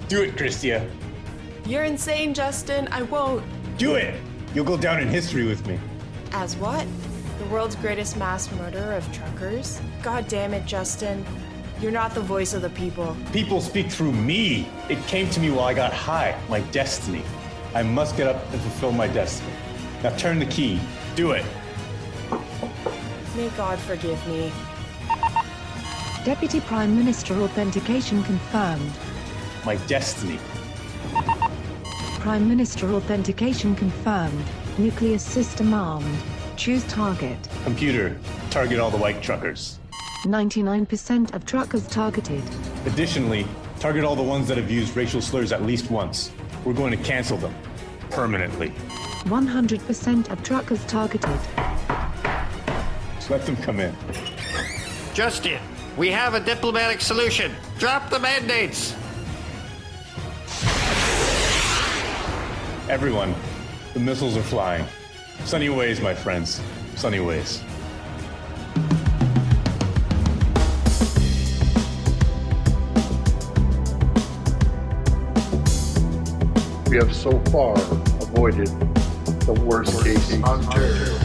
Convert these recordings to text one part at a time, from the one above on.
Do it, Christia. You're insane, Justin. I won't. Do it! You'll go down in history with me. As what? The world's greatest mass murderer of truckers? God damn it, Justin. You're not the voice of the people. People speak through me. It came to me while I got high. My destiny. I must get up and fulfill my destiny. Now turn the key. Do it. May God forgive me. Deputy Prime Minister authentication confirmed. My destiny. Prime Minister authentication confirmed. Nuclear system armed. Choose target. Computer, target all the white truckers. 99% of truckers targeted. Additionally, target all the ones that have used racial slurs at least once. We're going to cancel them. Permanently. 100% of truckers targeted. Just let them come in. Justin, we have a diplomatic solution. Drop the mandates. Everyone, the missiles are flying. Sunny ways, my friends. Sunny ways. We have so far avoided the worst case Ontario.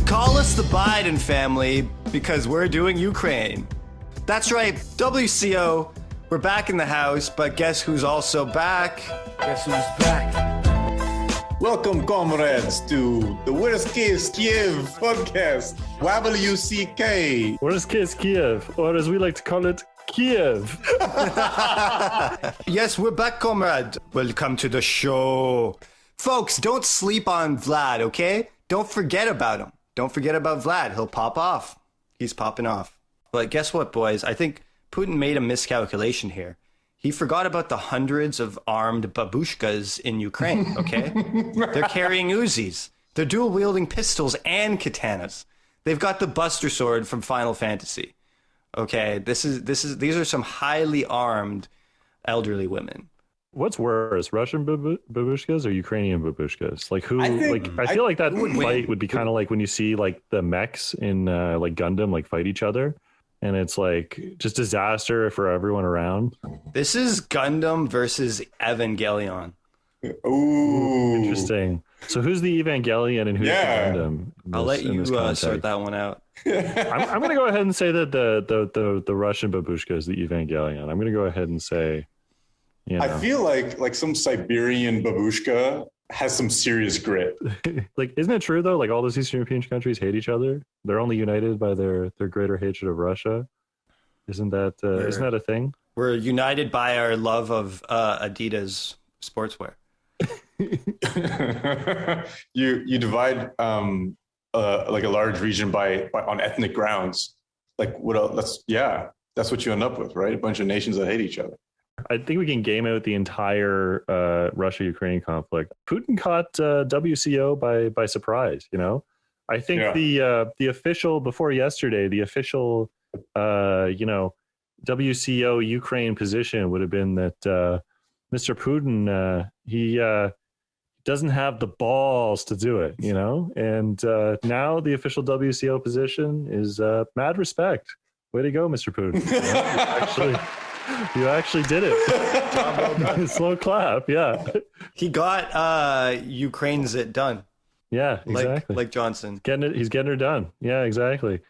Call us the Biden family because we're doing Ukraine. That's right, WCO, we're back in the house, but guess who's also back? Guess who's back? Welcome, comrades, to the Worst Case Kiev podcast. WCK. Worst Case Kiev, or as we like to call it, Kiev. Yes, we're back, comrade. Welcome to the show. Folks, don't sleep on Vlad, okay? Don't forget about him. Don't forget about Vlad. He'll pop off. He's popping off. But guess what, boys? I think Putin made a miscalculation here. He forgot about the hundreds of armed babushkas in Ukraine, okay? They're carrying Uzis. They're dual-wielding pistols and katanas. They've got the Buster Sword from Final Fantasy. Okay, these are some highly armed elderly women. What's worse, Russian babushkas or Ukrainian babushkas? Like who? I feel like that fight would be kind of like when you see like the mechs in like Gundam like fight each other, and it's like just disaster for everyone around. This is Gundam versus Evangelion. Ooh, interesting. So who's the Evangelion and who's the Gundam? I'll let you sort that one out. I'm going to go ahead and say that the Russian babushka is the Evangelion. I'm going to go ahead and say. You know. I feel like some Siberian babushka has some serious grit. Like, isn't it true though? Like all those Eastern European countries hate each other. They're only united by their greater hatred of Russia. Isn't that a thing? We're united by our love of Adidas sportswear. you divide like a large region by on ethnic grounds. Like what else? That's what you end up with, right? A bunch of nations that hate each other. I think we can game out the entire Russia-Ukraine conflict. Putin caught WCO by surprise. You know, I think the official before yesterday, the official WCO Ukraine position would have been that Mr. Putin he doesn't have the balls to do it. You know, and now the official WCO position is mad respect. Way to go, Mr. Putin. You actually did it. Slow clap, yeah. He got Ukraine's it done. Yeah, exactly. Like Johnson. He's getting her done. Yeah, exactly.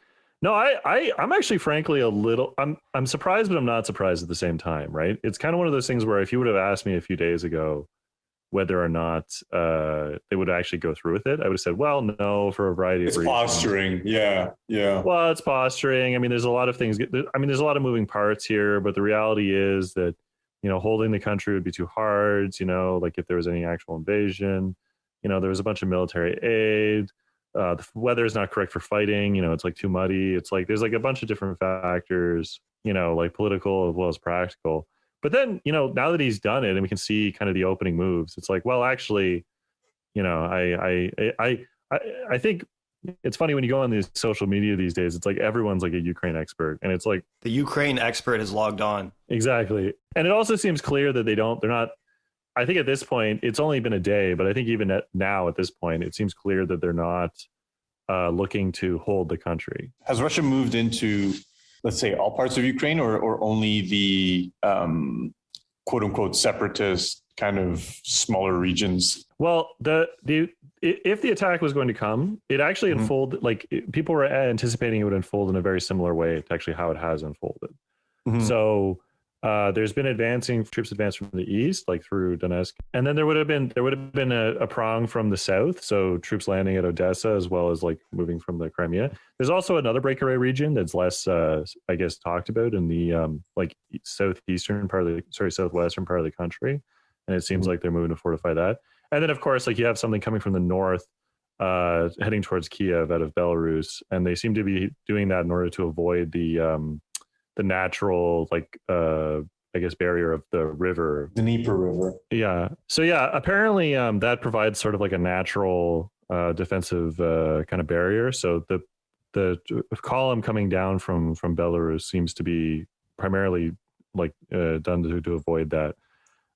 No, I'm actually frankly a little I'm surprised, but I'm not surprised at the same time, right? It's kind of one of those things where if you would have asked me a few days ago whether or not they would actually go through with it, I would have said, well, no, for a variety of reasons. It's posturing. Yeah. Well, it's posturing. I mean, there's a lot of things. I mean, there's a lot of moving parts here, but the reality is that, you know, holding the country would be too hard, you know, like if there was any actual invasion, you know, there was a bunch of military aid. The weather is not correct for fighting. You know, it's like too muddy. It's like there's like a bunch of different factors, you know, like political as well as practical. But then, you know, now that he's done it and we can see kind of the opening moves, it's like, well, actually, you know, I think it's funny when you go on these social media these days, it's like everyone's like a Ukraine expert. And it's like the Ukraine expert has logged on. Exactly. And it also seems clear that they're not, I think at this point, it's only been a day, but I think even now at this point, it seems clear that they're not looking to hold the country. Has Russia moved into, let's say, all parts of Ukraine, or only the quote unquote separatist kind of smaller regions? Well, if the attack was going to come, it actually unfolded, like people were anticipating it would unfold in a very similar way to actually how it has unfolded. So there's been troops advanced from the east, like through Donetsk, and then there would have been a prong from the south, so troops landing at Odessa as well as like moving from the Crimea. There's also another breakaway region that's less, I guess, talked about in the like southwestern part of the country, and it seems like they're moving to fortify that. And then, of course, like you have something coming from the north, heading towards Kiev out of Belarus, and they seem to be doing that in order to avoid the natural, like, I guess, barrier of the river. The Dnieper River. Yeah. So, yeah, apparently that provides sort of like a natural defensive kind of barrier. So the column coming down from Belarus seems to be primarily like done to avoid that.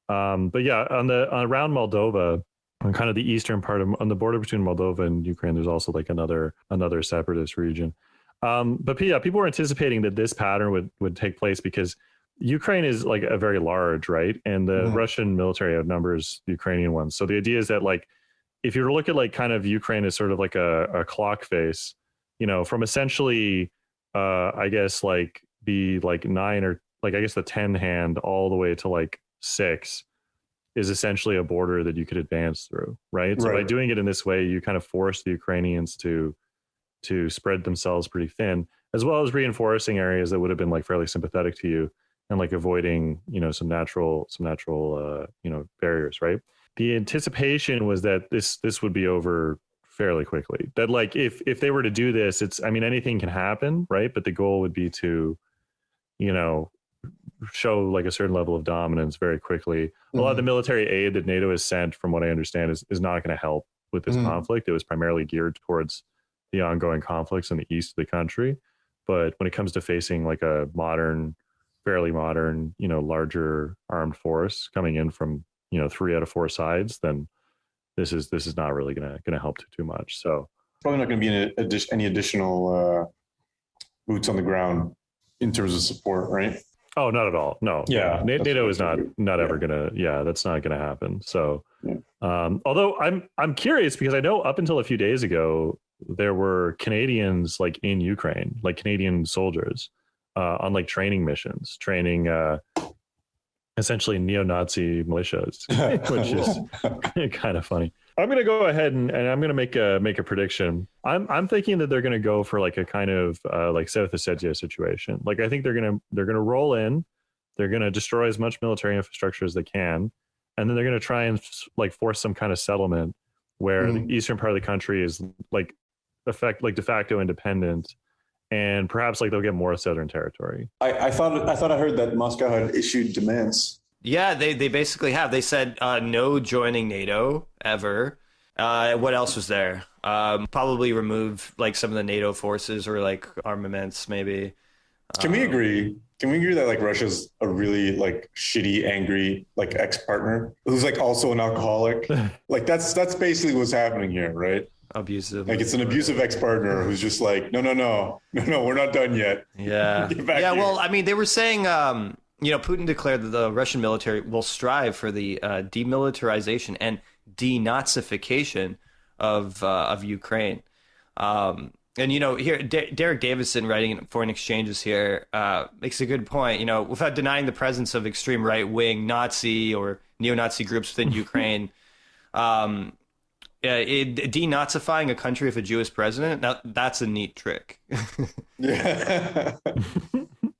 But yeah, around Moldova, on kind of the eastern part on the border between Moldova and Ukraine, there's also like another separatist region. But yeah, people were anticipating that this pattern would take place because Ukraine is like a very large, right? And the Russian military outnumbers the Ukrainian ones. So the idea is that like, if you look at like kind of Ukraine as sort of like a clock face, you know, from essentially, I guess like the like 9 or like, I guess the 10 hand all the way to like 6 is essentially a border that you could advance through, right? So by doing it in this way, you kind of force the Ukrainians to spread themselves pretty thin, as well as reinforcing areas that would have been like fairly sympathetic to you and like avoiding, you know, some natural, you know, barriers, right? The anticipation was that this would be over fairly quickly. That like, if they were to do this, I mean, anything can happen, right? But the goal would be to, you know, show like a certain level of dominance very quickly. A lot of the military aid that NATO has sent, from what I understand, is not going to help with this conflict. It was primarily geared towards the ongoing conflicts in the east of the country. But when it comes to facing like a fairly modern, you know, larger armed force coming in from, you know, 3 out of 4 sides, then this is not really going to help too much. So Probably not going to be any additional boots on the ground in terms of support, right? Oh, not at all. No. Yeah. NATO is not ever gonna. Yeah, that's not gonna happen. So, although I'm curious because I know up until a few days ago there were Canadians like in Ukraine, like Canadian soldiers, on like training missions, training essentially neo-Nazi militias, which is kind of funny. I'm going to go ahead and I'm going to make a prediction. I'm thinking that they're going to go for like a kind of like South Ossetia situation. Like I think they're going to roll in, they're going to destroy as much military infrastructure as they can, and then they're going to try and like force some kind of settlement where the eastern part of the country is like de facto independent, and perhaps like they'll get more southern territory. I thought I heard that Moscow had issued demands. Yeah, they basically have. They said no joining NATO ever. What else was there? Probably remove like some of the NATO forces or like armaments, maybe. Can we agree? Can we agree that like Russia's a really like shitty, angry like ex-partner who's like also an alcoholic? Like that's basically what's happening here, right? Abusive. Like it's an abusive ex-partner who's just like, no, we're not done yet. Yeah. Yeah. Well, I mean, they were saying, you know, Putin declared that the Russian military will strive for the demilitarization and denazification of Ukraine. And, you know, here, Derek Davison, writing in Foreign Exchanges here, makes a good point. You know, without denying the presence of extreme right-wing Nazi or neo-Nazi groups within Ukraine, denazifying a country with a Jewish president, now that's a neat trick. Yeah.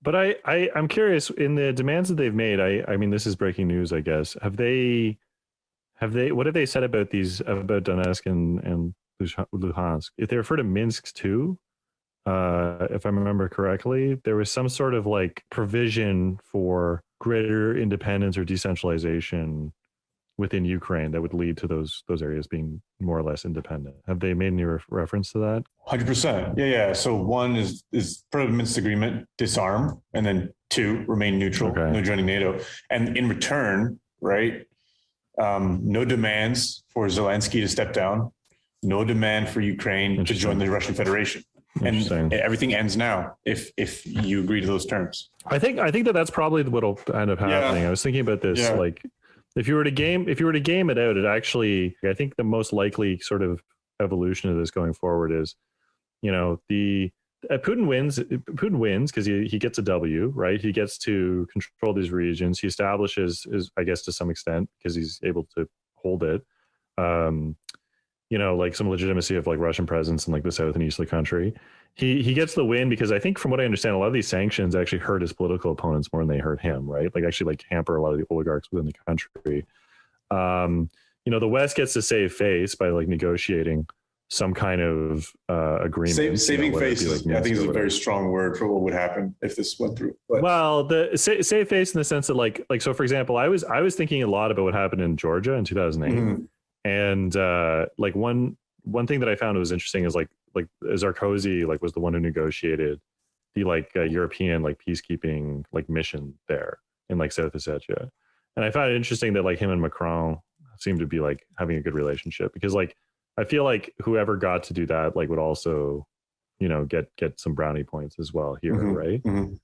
But I'm curious, in the demands that they've made, I mean, this is breaking news, I guess. What have they said about Donetsk and Luhansk? If they refer to Minsk too, if I remember correctly, there was some sort of like provision for greater independence or decentralization within Ukraine that would lead to those areas being more or less independent. Have they made any reference to that? 100%. Yeah. So one is per the Minsk agreement, disarm, and then 2, remain neutral, no joining NATO. And in return, right, no demands for Zelensky to step down, no demand for Ukraine to join the Russian Federation. And everything ends now if you agree to those terms. I think that's probably what'll end up happening. I was thinking about this, like if you were to game it out, it actually, I think the most likely sort of evolution of this going forward is, Putin wins because he gets a W, right? He gets to control these regions. He establishes, I guess to some extent, because he's able to hold it, like some legitimacy of like Russian presence in like the south and east of the country. He gets the win because I think from what I understand, a lot of these sanctions actually hurt his political opponents more than they hurt him, right? Like actually like hamper a lot of the oligarchs within the country. The West gets to save face by like negotiating some kind of agreement. Saving face, I think is a very strong word for what would happen if this went through. But. Well, the save face in the sense that like so, for example, I was thinking a lot about what happened in Georgia in 2008, and like one thing that I found was interesting is like Sarkozy like was the one who negotiated the like European like peacekeeping like mission there in like South Ossetia, and I found it interesting that like him and Macron seemed to be like having a good relationship because like. I feel like whoever got to do that, like, would also, get some brownie points as well here, right? And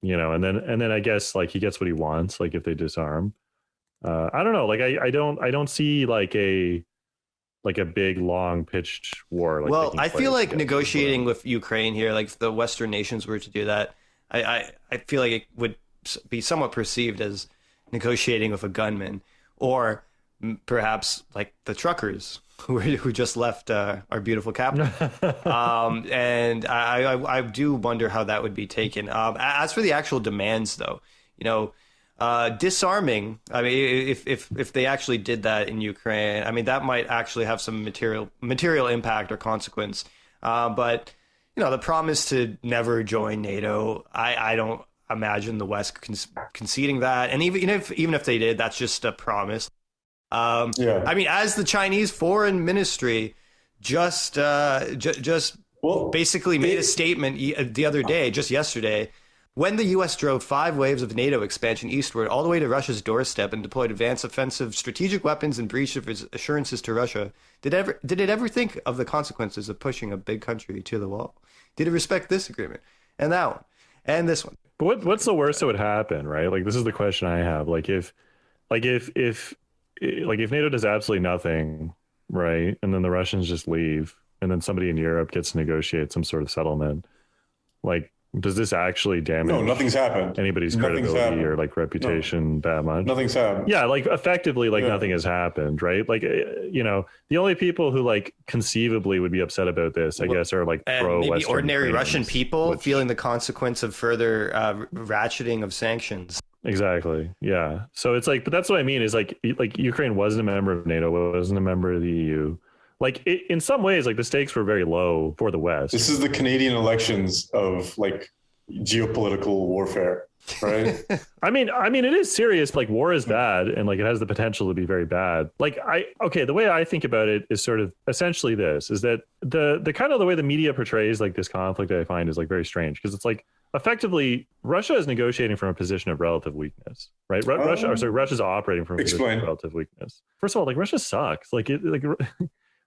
then I guess like he gets what he wants, like if they disarm. I don't know, like I don't see like a big long pitched war. Like, well, I feel like negotiating with Ukraine here, like if the Western nations were to do that, I feel like it would be somewhat perceived as negotiating with a gunman, or perhaps like the truckers who just left our beautiful capital. And I do wonder how that would be taken. As for the actual demands, though, disarming, I mean, if they actually did that in Ukraine, I mean, that might actually have some material impact or consequence. But, the promise to never join NATO, I don't imagine the West conceding that. And even if they did, that's just a promise. I mean, as the Chinese foreign ministry just basically made a statement the other day, just yesterday, when the U.S. drove 5 waves of NATO expansion eastward all the way to Russia's doorstep and deployed advanced offensive strategic weapons in breach of its assurances to Russia, did it ever think of the consequences of pushing a big country to the wall? Did it respect this agreement and that one and this one? But what's the worst that would happen, right? Like, this is the question I have. If NATO does absolutely nothing, right, and then the Russians just leave, and then somebody in Europe gets to negotiate some sort of settlement, like, does this actually damage? No, nothing's happened. Anybody's credibility or like reputation that much? Nothing's happened. Yeah, like effectively, like nothing has happened, right? Like, the only people who like conceivably would be upset about this, I guess, are like pro-Western, maybe ordinary Russian people, feeling feeling the consequence of further ratcheting of sanctions. Exactly. Yeah. So it's like, but that's what I mean is like Ukraine wasn't a member of NATO, wasn't a member of the EU. Like in some ways, like the stakes were very low for the West. This is the Canadian elections of like geopolitical warfare, right? I mean, it is serious. Like war is bad, and like it has the potential to be very bad. Like the way I think about it is sort of essentially this: is that the kind of the way the media portrays like this conflict, I find, is like very strange because it's like effectively Russia is negotiating from a position of relative weakness, right? Russia's operating from a position of relative weakness. First of all, like Russia sucks.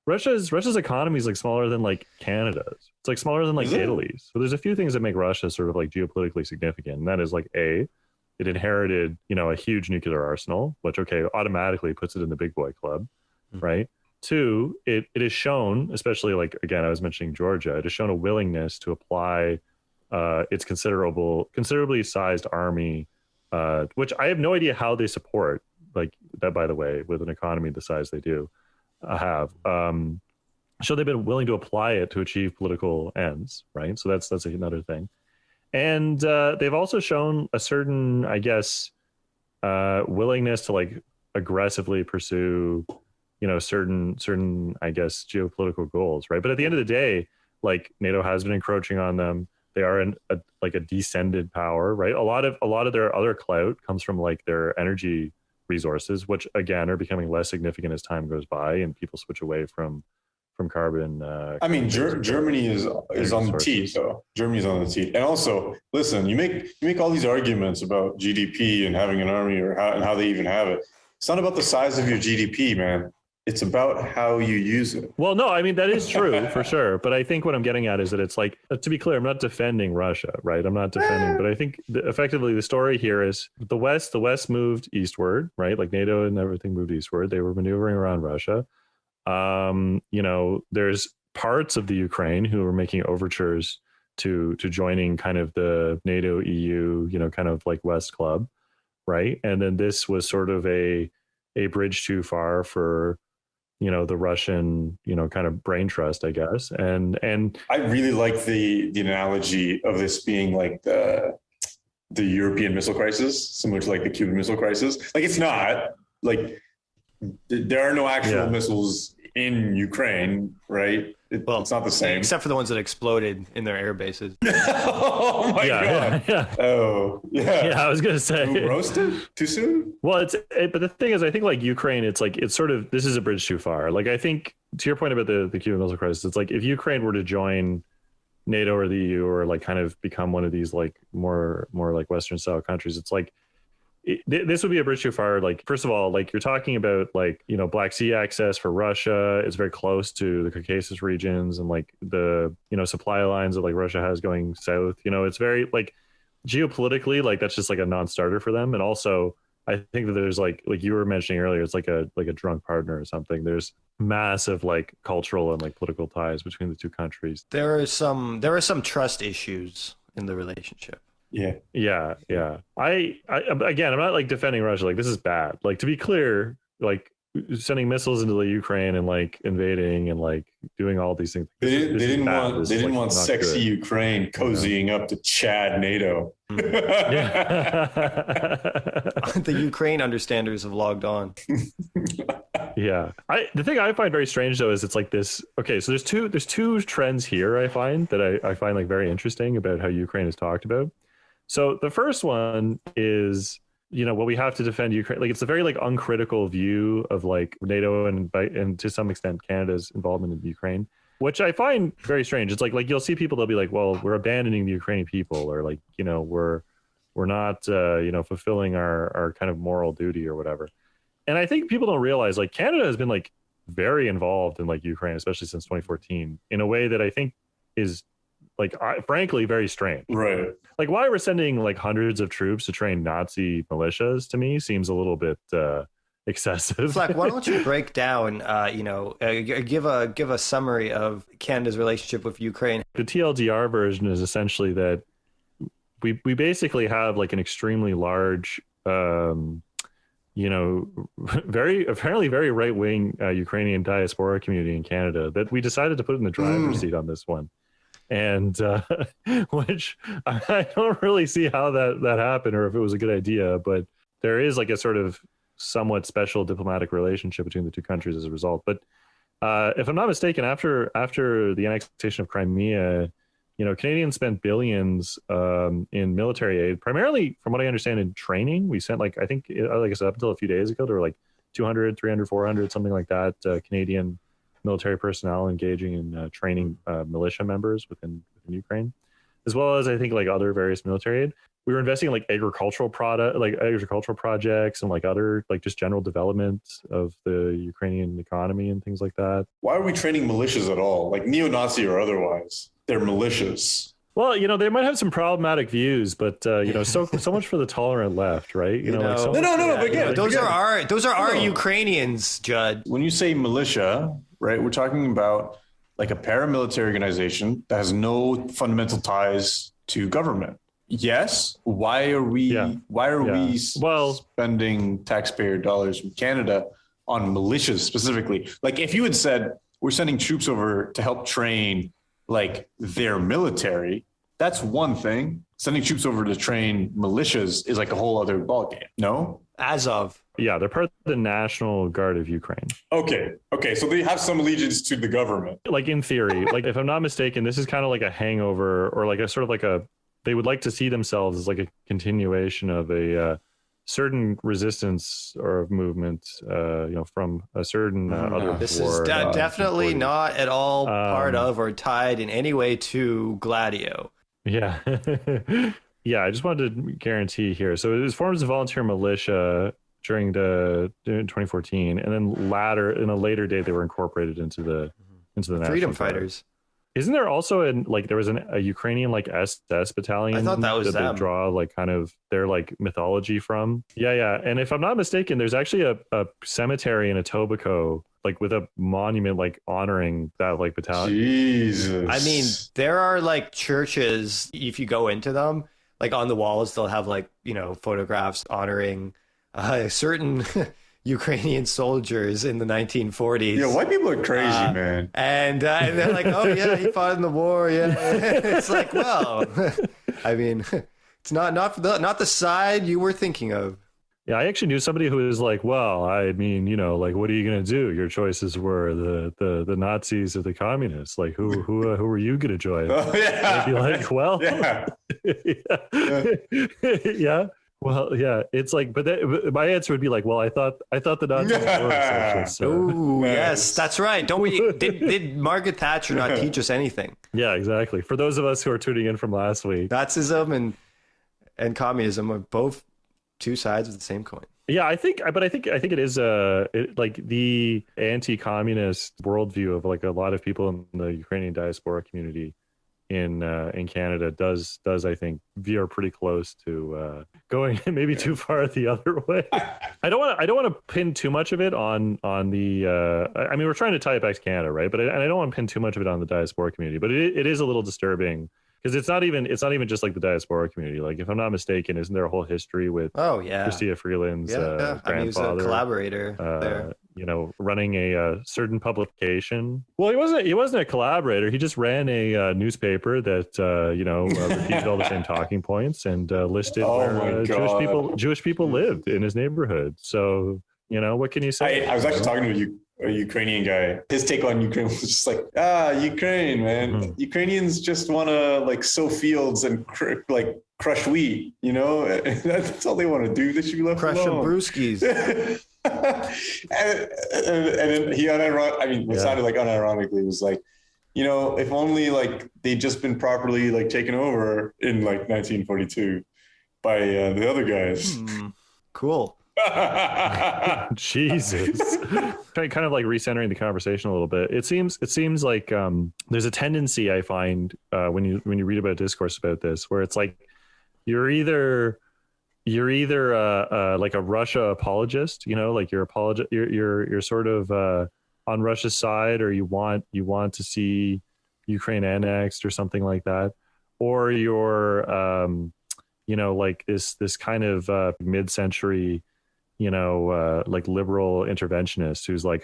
Russia's economy is like smaller than like Canada's. It's like smaller than like Italy's. So there's a few things that make Russia sort of like geopolitically significant. And that is like it inherited, a huge nuclear arsenal, which automatically puts it in the big boy club, right? 2, it has shown, especially like, again, I was mentioning Georgia, it has shown a willingness to apply its considerably sized army, which I have no idea how they support, like that, by the way, with an economy the size they do have. So they've been willing to apply it to achieve political ends, right? So that's another thing. And they've also shown a certain, I guess, willingness to like aggressively pursue, certain, I guess, geopolitical goals, right? But at the end of the day, like NATO has been encroaching on them. They are a descended power, right? A lot of their other clout comes from like their energy resources, which again are becoming less significant as time goes by and people switch away from carbon. I mean, Germany is on the teat, though. Germany's on the teat, and also, listen, you make all these arguments about GDP and having an army or how they even have it. It's not about the size of your GDP, man. It's about how you use it. Well, no, I mean, that is true for sure. But I think what I'm getting at is that it's like, to be clear, I'm not defending Russia, right? I'm not defending, but I think effectively the story here is the West moved eastward, right? Like NATO and everything moved eastward. They were maneuvering around Russia. There's parts of the Ukraine who were making overtures to joining kind of the NATO EU, kind of like West club, right? And then this was sort of a bridge too far for the Russian, kind of brain trust, I guess. And I really like the analogy of this being like the European missile crisis, similar to like the Cuban Missile Crisis. Like, it's not like there are no actual missiles in Ukraine, right? It's not the same, except for the ones that exploded in their air bases. Oh my god! Yeah. Oh yeah. I was gonna say roasted too soon. Well, but the thing is, I think like Ukraine, it's sort of, this is a bridge too far. Like, I think to your point about the Cuban Missile Crisis, it's like if Ukraine were to join NATO or the EU or like kind of become one of these like more like Western style countries, it's like this would be a bridge too far. Like, first of all, like you're talking about like, Black Sea access for Russia. It's very close to the Caucasus regions and like the, supply lines that like Russia has going south. It's very like geopolitically, like that's just like a non-starter for them. And also I think that there's like you were mentioning earlier, it's like a drunk partner or something. There's massive like cultural and like political ties between the two countries. There are some trust issues in the relationship. Yeah. I again, I'm not like defending Russia. Like, this is bad. Like, to be clear, like sending missiles into the Ukraine and like invading and like doing all these things. They didn't want sexy good. Ukraine cozying up to Chad NATO. The Ukraine understanders have logged on. Yeah. The thing I find very strange though is it's like this. Okay, so there's two trends here I find that I find like very interesting about how Ukraine is talked about. So the first one is, well, we have to defend Ukraine. Like, it's a very like uncritical view of like NATO and to some extent Canada's involvement in Ukraine, which I find very strange. It's like you'll see people, they'll be like, well, we're abandoning the Ukrainian people, or like, we're not, fulfilling our kind of moral duty or whatever. And I think people don't realize like Canada has been like very involved in like Ukraine, especially since 2014, in a way that I think is like, frankly, very strange. Right. Like, why we're sending like hundreds of troops to train Nazi militias, to me seems a little bit excessive. Fleck, why don't you break down, give a summary of Canada's relationship with Ukraine? The TLDR version is essentially that we basically have like an extremely large, apparently very right-wing Ukrainian diaspora community in Canada that we decided to put in the driver's seat on this one. And which I don't really see how that happened or if it was a good idea, but there is like a sort of somewhat special diplomatic relationship between the two countries as a result. But if I'm not mistaken, after the annexation of Crimea, Canadians spent billions in military aid, primarily from what I understand in training. We sent like, I think, like I said, up until a few days ago, there were like 200, 300, 400, something like that, Canadian military personnel engaging in training militia members within Ukraine, as well as I think like other various military aid. We were investing in like agricultural projects and like other like just general development of the Ukrainian economy and things like that. Why are we training militias at all? Like neo-Nazi or otherwise, they're militias. Well, they might have some problematic views, but so much for the tolerant left, right? No. But again, those are our Ukrainians, Judd. When you say militia, right, we're talking about like a paramilitary organization that has no fundamental ties to government. Yes. Why are we spending taxpayer dollars from Canada on militias specifically? Like, if you had said we're sending troops over to help train like their military, that's one thing. Sending troops over to train militias is like a whole other ballgame. No? Yeah, they're part of the National Guard of Ukraine. Okay. So they have some allegiance to the government. Like, in theory, like if I'm not mistaken, this is kind of like a hangover or like a sort of like they would like to see themselves as like a continuation of a certain resistance or movement, from a certain other. This war, is definitely not at all part of or tied in any way to Gladio. Yeah. Yeah, I just wanted to guarantee here. So it was formed as a volunteer militia during 2014, and then later in a later date they were incorporated into the National Freedom Guard. fighters. Isn't there also there was a Ukrainian like SS battalion? I thought that was them. They draw like kind of their like mythology from. Yeah. And if I'm not mistaken, there's actually a cemetery in Etobicoke like with a monument like honoring that like battalion. Jesus. I mean, there are like churches, if you go into them, like on the walls, they'll have like, photographs honoring certain Ukrainian soldiers in the 1940s. Yeah, white people are crazy, man. And they're like, oh yeah, he fought in the war. Yeah, it's like, well, I mean, it's not the side you were thinking of. Yeah, I actually knew somebody who was like, well, I mean, like, what are you going to do? Your choices were the Nazis or the communists. Like, who were you going to join? Oh, yeah. I'd be like, well, Yeah. yeah. Well, yeah, it's like, but my answer would be like, well, I thought the Nazis were socialists. So. Ooh, yes, that's right. Don't we? Did Margaret Thatcher not teach us anything? Yeah, exactly. For those of us who are tuning in from last week, Nazism and communism are both two sides of the same coin. Yeah, I think it is like the anti-communist worldview of like a lot of people in the Ukrainian diaspora community in Canada does I think veer pretty close to going maybe too far the other way. I don't want to pin too much of it on the I mean, we're trying to tie it back to Canada, right? But I don't want to pin too much of it on the diaspora community. But it is a little disturbing. Because it's not even just like the diaspora community. Like, if I'm not mistaken, isn't there a whole history with Chrystia Freeland's grandfather? I mean, he was a collaborator there. Running a certain publication. Well, he wasn't a collaborator. He just ran a newspaper that repeated all the same talking points and listed where Jewish people lived in his neighborhood. So what can you say? I was actually talking to a Ukrainian guy. His take on Ukraine was just like, Ukraine, man. Mm-hmm. Ukrainians just want to like sow fields and crush wheat. That's all they want to do. They should be left alone. Crush some brewskis. and then he sounded like unironically was like, if only like they'd just been properly like taken over in like 1942 by the other guys. Cool. Jesus. Kind of like recentering the conversation a little bit. It seems like there's a tendency I find when you read about discourse about this, where it's like you're either like a Russia apologist, like you're sort of on Russia's side, or you want to see Ukraine annexed or something like that, or you're like this kind of mid-century like liberal interventionist who's like,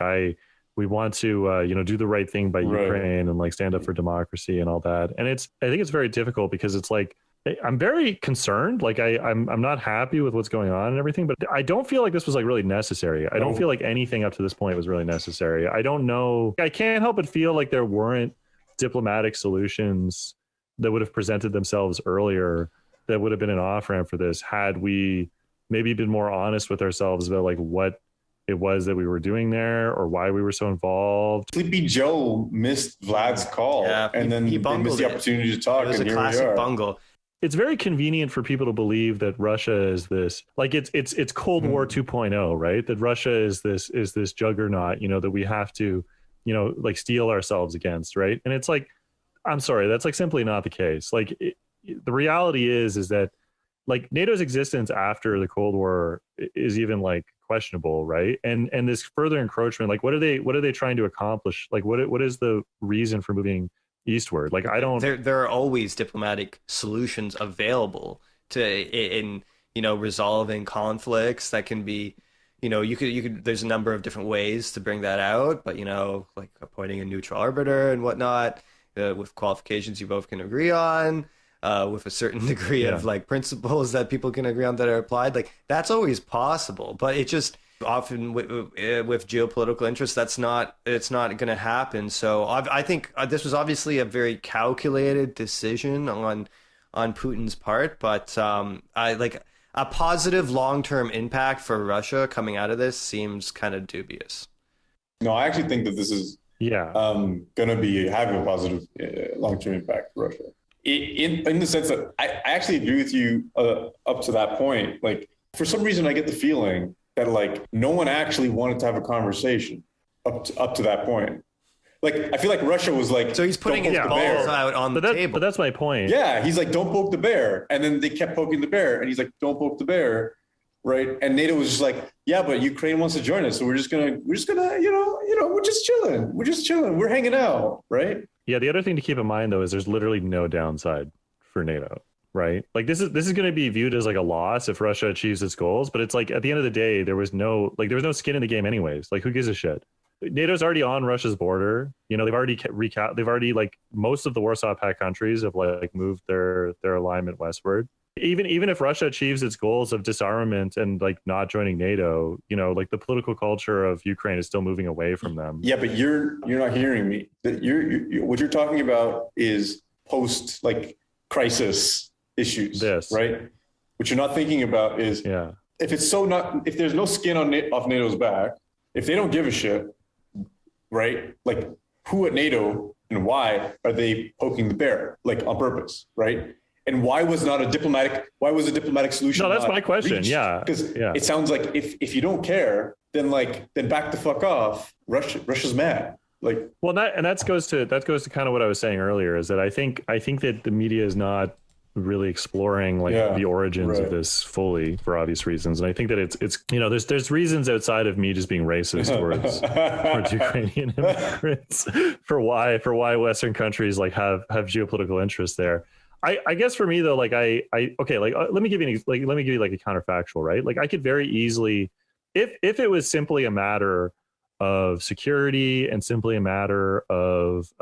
we want to do the right thing by Ukraine and like stand up for democracy and all that. And I think it's very difficult because it's like, I'm very concerned. Like I'm not happy with what's going on and everything, but I don't feel like this was like really necessary. I don't feel like anything up to this point was really necessary. I don't know. I can't help but feel like there weren't diplomatic solutions that would have presented themselves earlier that would have been an off-ramp for this had we maybe been more honest with ourselves about like what it was that we were doing there or why we were so involved. Sleepy Joe missed Vlad's call, and then he missed the opportunity to talk. It was a classic bungle. It's very convenient for people to believe that Russia is this, like it's Cold War 2.0, right? That Russia is this juggernaut, that we have to, like steel ourselves against, right? And it's like, I'm sorry, that's like simply not the case. Like the reality is that like NATO's existence after the Cold War is even like questionable, right? And this further encroachment, like what are they trying to accomplish? Like what is the reason for moving eastward? Like I don't. There are always diplomatic solutions available in resolving conflicts that can be, you could. There's a number of different ways to bring that out, but like appointing a neutral arbiter and whatnot, with qualifications you both can agree on. With a certain degree of like principles that people can agree on that are applied, like that's always possible. But it just often with geopolitical interests, it's not going to happen. So I think this was obviously a very calculated decision on Putin's part, but I like a positive long-term impact for Russia coming out of this seems kind of dubious. No, I actually think that this is going to be having a positive long-term impact for Russia. In the sense that I actually agree with you up to that point. Like for some reason, I get the feeling that like no one actually wanted to have a conversation up to that point. Like, I feel like Russia was like, So he's putting "Don't his poke the balls bear." out on the table. But that's my point. Yeah, he's like, "Don't poke the bear," and then they kept poking the bear, and he's like, "Don't poke the bear," right? And NATO was just like, "Yeah, but Ukraine wants to join us, so we're just gonna, we're just chilling, we're hanging out," right? Yeah, the other thing to keep in mind though is there's literally no downside for NATO, right? Like this is going to be viewed as like a loss if Russia achieves its goals, but it's like at the end of the day there was no skin in the game anyways. Like who gives a shit? NATO's already on Russia's border. You know, they've already like most of the Warsaw Pact countries have like moved their alignment westward. Even if Russia achieves its goals of disarmament and like not joining NATO, you know, like the political culture of Ukraine is still moving away from them. Yeah, but you're not hearing me. That you're what you're talking about is post like crisis issues, right? What you're not thinking about is if there's no skin off NATO's back, if they don't give a shit, right? Like who at NATO and why are they poking the bear like on purpose, right? And why was a diplomatic solution? No, that's my question. Reached? Yeah. Because it sounds like if you don't care, then back the fuck off. Russia's mad. Like, well, that goes to kind of what I was saying earlier, is that I think that the media is not really exploring the origins of this fully for obvious reasons, and I think that it's you know there's reasons outside of me just being racist towards Ukrainian immigrants for why Western countries like have geopolitical interests there. I guess for me though, like let me give you a counterfactual, right? Like I could very easily, if it was simply a matter of security and simply a matter of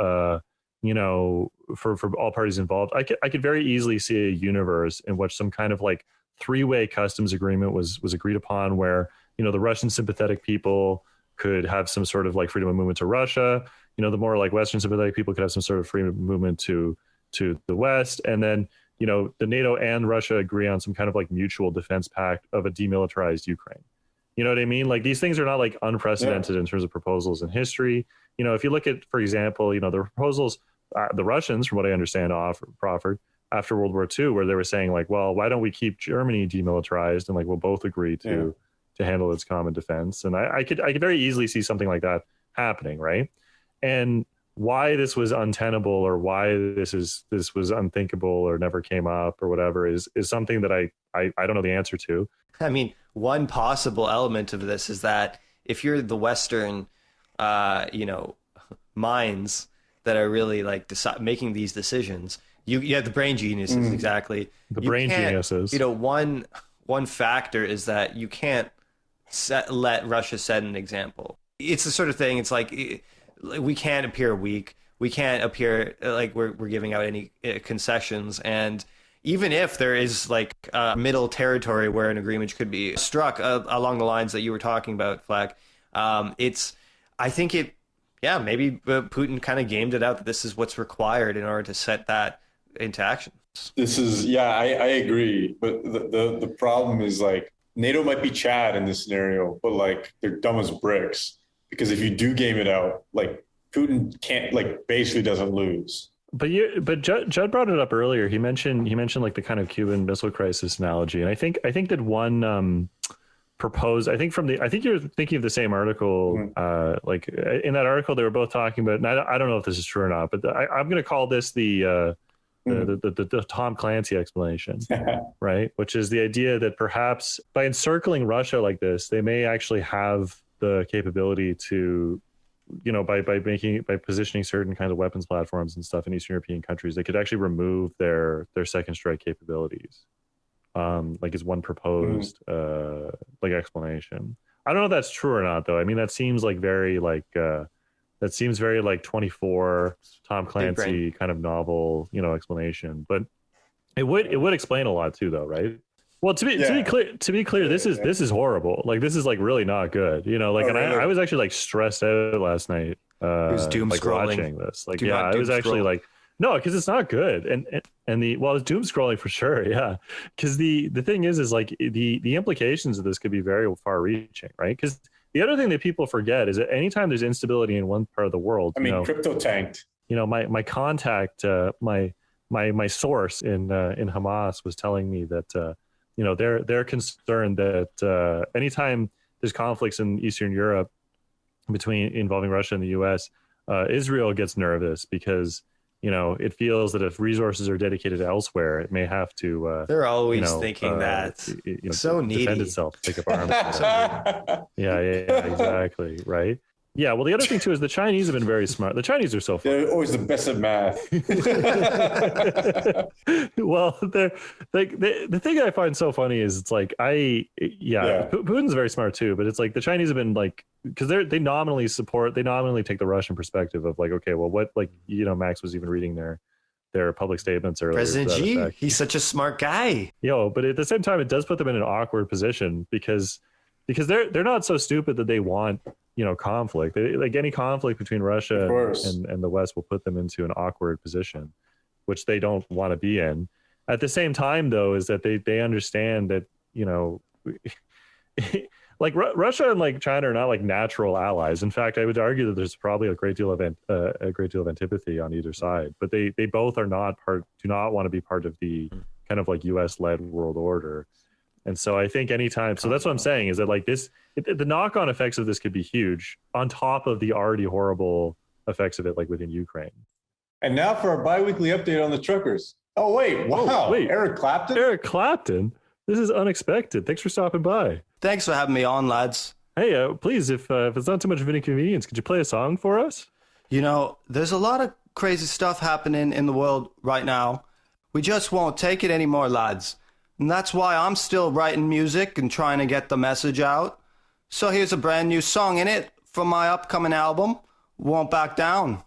for all parties involved, I could very easily see a universe in which some kind of like three-way customs agreement was agreed upon, where the Russian sympathetic people could have some sort of like freedom of movement to Russia, the more like Western sympathetic people could have some sort of freedom of movement to the West, and then the NATO and Russia agree on some kind of like mutual defense pact of a demilitarized Ukraine. You know what I mean? Like these things are not like unprecedented in terms of proposals in history. If you look at, for example, the proposals the Russians, from what I understand, proffered after World War II, where they were saying like, well, why don't we keep Germany demilitarized and like we'll both agree to handle its common defense. And I could very easily see something like that happening, right? And why this was untenable or why this was unthinkable or never came up or whatever is something that I don't know the answer to. I mean, one possible element of this is that if you're the Western, minds that are really like making these decisions, you have the brain geniuses, exactly. The brain geniuses. One factor is that you can't let Russia set an example. It's the sort of thing. It's like we can't appear weak. We can't appear like we're giving out any concessions. And even if there is like a middle territory where an agreement could be struck along the lines that you were talking about, Flack, maybe Putin kind of gamed it out that this is what's required in order to set that into action. I agree. But the problem is like NATO might be Chad in this scenario, but like they're dumb as bricks, because if you do game it out, like Putin can't, like basically doesn't lose. But Judd brought it up earlier. He mentioned like the kind of Cuban Missile Crisis analogy, and I think that one proposed. I think you're thinking of the same article. Like in that article, they were both talking about. And I don't know if this is true or not, but I'm going to call this the Tom Clancy explanation, right? Which is the idea that perhaps by encircling Russia like this, they may actually have the capability to, by positioning certain kinds of weapons platforms and stuff in Eastern European countries, they could actually remove their second strike capabilities. Like is one proposed like explanation. I don't know if that's true or not, though. I mean, that seems very 24 Tom Clancy kind of novel, explanation. But it would explain a lot too, though, right? Well, to be clear, this is horrible. Like this is like really not good. And I was actually like stressed out last night. It was doom scrolling. Watching this. Like I was actually like. No, because it's not good, and it's doom scrolling for sure, yeah. Because the thing is like the implications of this could be very far-reaching, right? Because the other thing that people forget is that anytime there's instability in one part of the world, crypto tanked. My contact, my source in Hamas was telling me that they're concerned that anytime there's conflicts in Eastern Europe involving Russia and the U.S., Israel gets nervous because, you know, it feels that if resources are dedicated elsewhere, it may have to. They're always thinking that. So needy. Defend itself, take up arms. Yeah, exactly. Right. Yeah. Well, the other thing too is the Chinese have been very smart. The Chinese are so fun. They're always the best at math. Well, the thing I find so funny is it's like Putin's very smart too, but it's like the Chinese have been like, because they nominally take the Russian perspective of like, okay, well, what, like, you know, Max was even reading their public statements earlier. President Xi, he's such a smart guy. But at the same time, it does put them in an awkward position because they're not so stupid that they want, you know, conflict. Like any conflict between Russia and the West will put them into an awkward position, which they don't want to be in. At the same time, though, is that they understand that, you know, like Russia and like China are not like natural allies. In fact, I would argue that there's probably a great deal of antipathy on either side. But they both do not want to be part of the kind of like U.S.-led world order. And so I think anytime, so that's what I'm saying is that like the knock-on effects of this could be huge on top of the already horrible effects of it, like within Ukraine. And now for a bi-weekly update on the truckers. Oh, wait. Wow. Wait. Erik Klapton? Erik Klapton? This is unexpected. Thanks for stopping by. Thanks for having me on, lads. Hey, please, if it's not too much of an inconvenience, could you play a song for us? You know, there's a lot of crazy stuff happening in the world right now. We just won't take it anymore, lads. And that's why I'm still writing music and trying to get the message out. So here's a brand new song in it from my upcoming album, Won't Back Down.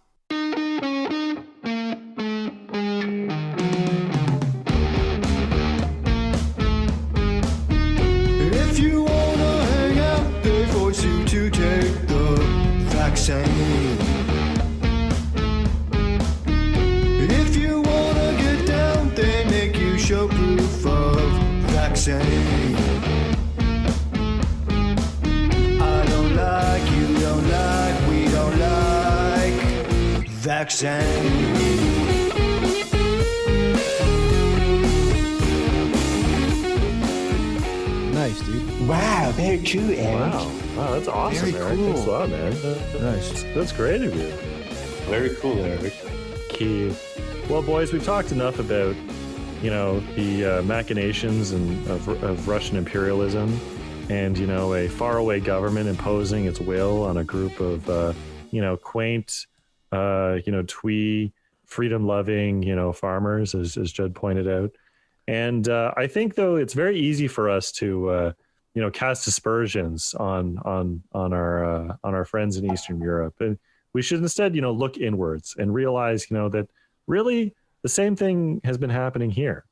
If you wanna hang out, they force you to take the vaccine. If you wanna get down, they make you show proof of vaccine. I don't like, you don't like, we don't like vaccine. Nice, dude. Wow, very true, Erik. Wow, that's awesome, Very Erik. cool. Thanks a lot, man. Nice. That's great of you. Very cool, Erik. Key. Well, boys, we've talked enough about, you know, the machinations of Russian imperialism and, you know, a faraway government imposing its will on a group of, you know, quaint, you know, twee, freedom-loving, you know, farmers, as Judd pointed out. And I think, though, it's very easy for us to, you know, cast aspersions on our friends in Eastern Europe, and we should instead, you know, look inwards and realize, you know, that really the same thing has been happening here.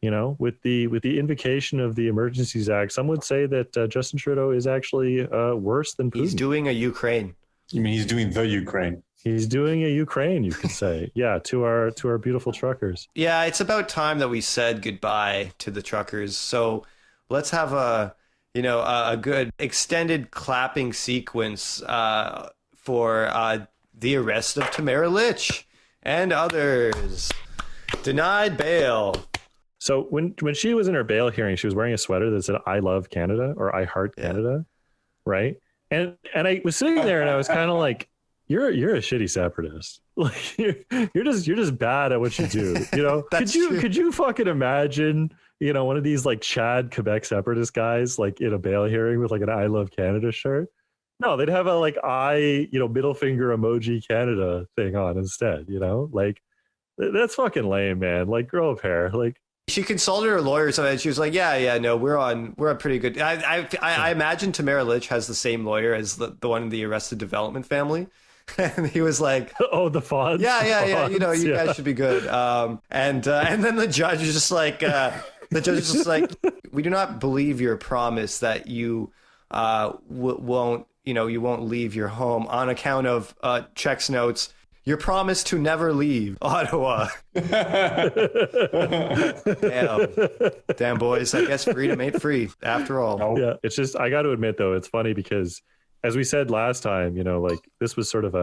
You know, with the invocation of the Emergencies Act, some would say that Justin Trudeau is actually worse than Putin. He's doing a Ukraine. You mean he's doing the Ukraine? He's doing a Ukraine, you could say. Yeah, to our beautiful truckers. Yeah, it's about time that we said goodbye to the truckers. So let's have a good extended clapping sequence for the arrest of Tamara Lich and others. Denied bail. So when she was in her bail hearing, she was wearing a sweater that said "I love Canada" or "I heart Canada," right? And I was sitting there and I was kind of like, "You're a shitty separatist. Like you're just bad at what you do." You know, could you fucking imagine, you know, one of these like Chad Quebec separatist guys like in a bail hearing with like an "I love Canada" shirt? No, they'd have a like middle finger emoji Canada thing on instead. You know, like that's fucking lame, man. Like grow a pair, like. She consulted her lawyers and she was like, no, we're on pretty good. I imagine Tamara Lich has the same lawyer as the one in the Arrested Development family. And he was like, oh, the fonts. Yeah. You know, you guys should be good. And then the judge is just like, we do not believe your promise that you won't leave your home on account of checks notes. Your promise to never leave Ottawa. Damn, boys. I guess freedom ain't free after all. Yeah, it's just, I got to admit, though, it's funny because, as we said last time, you know, like this was sort of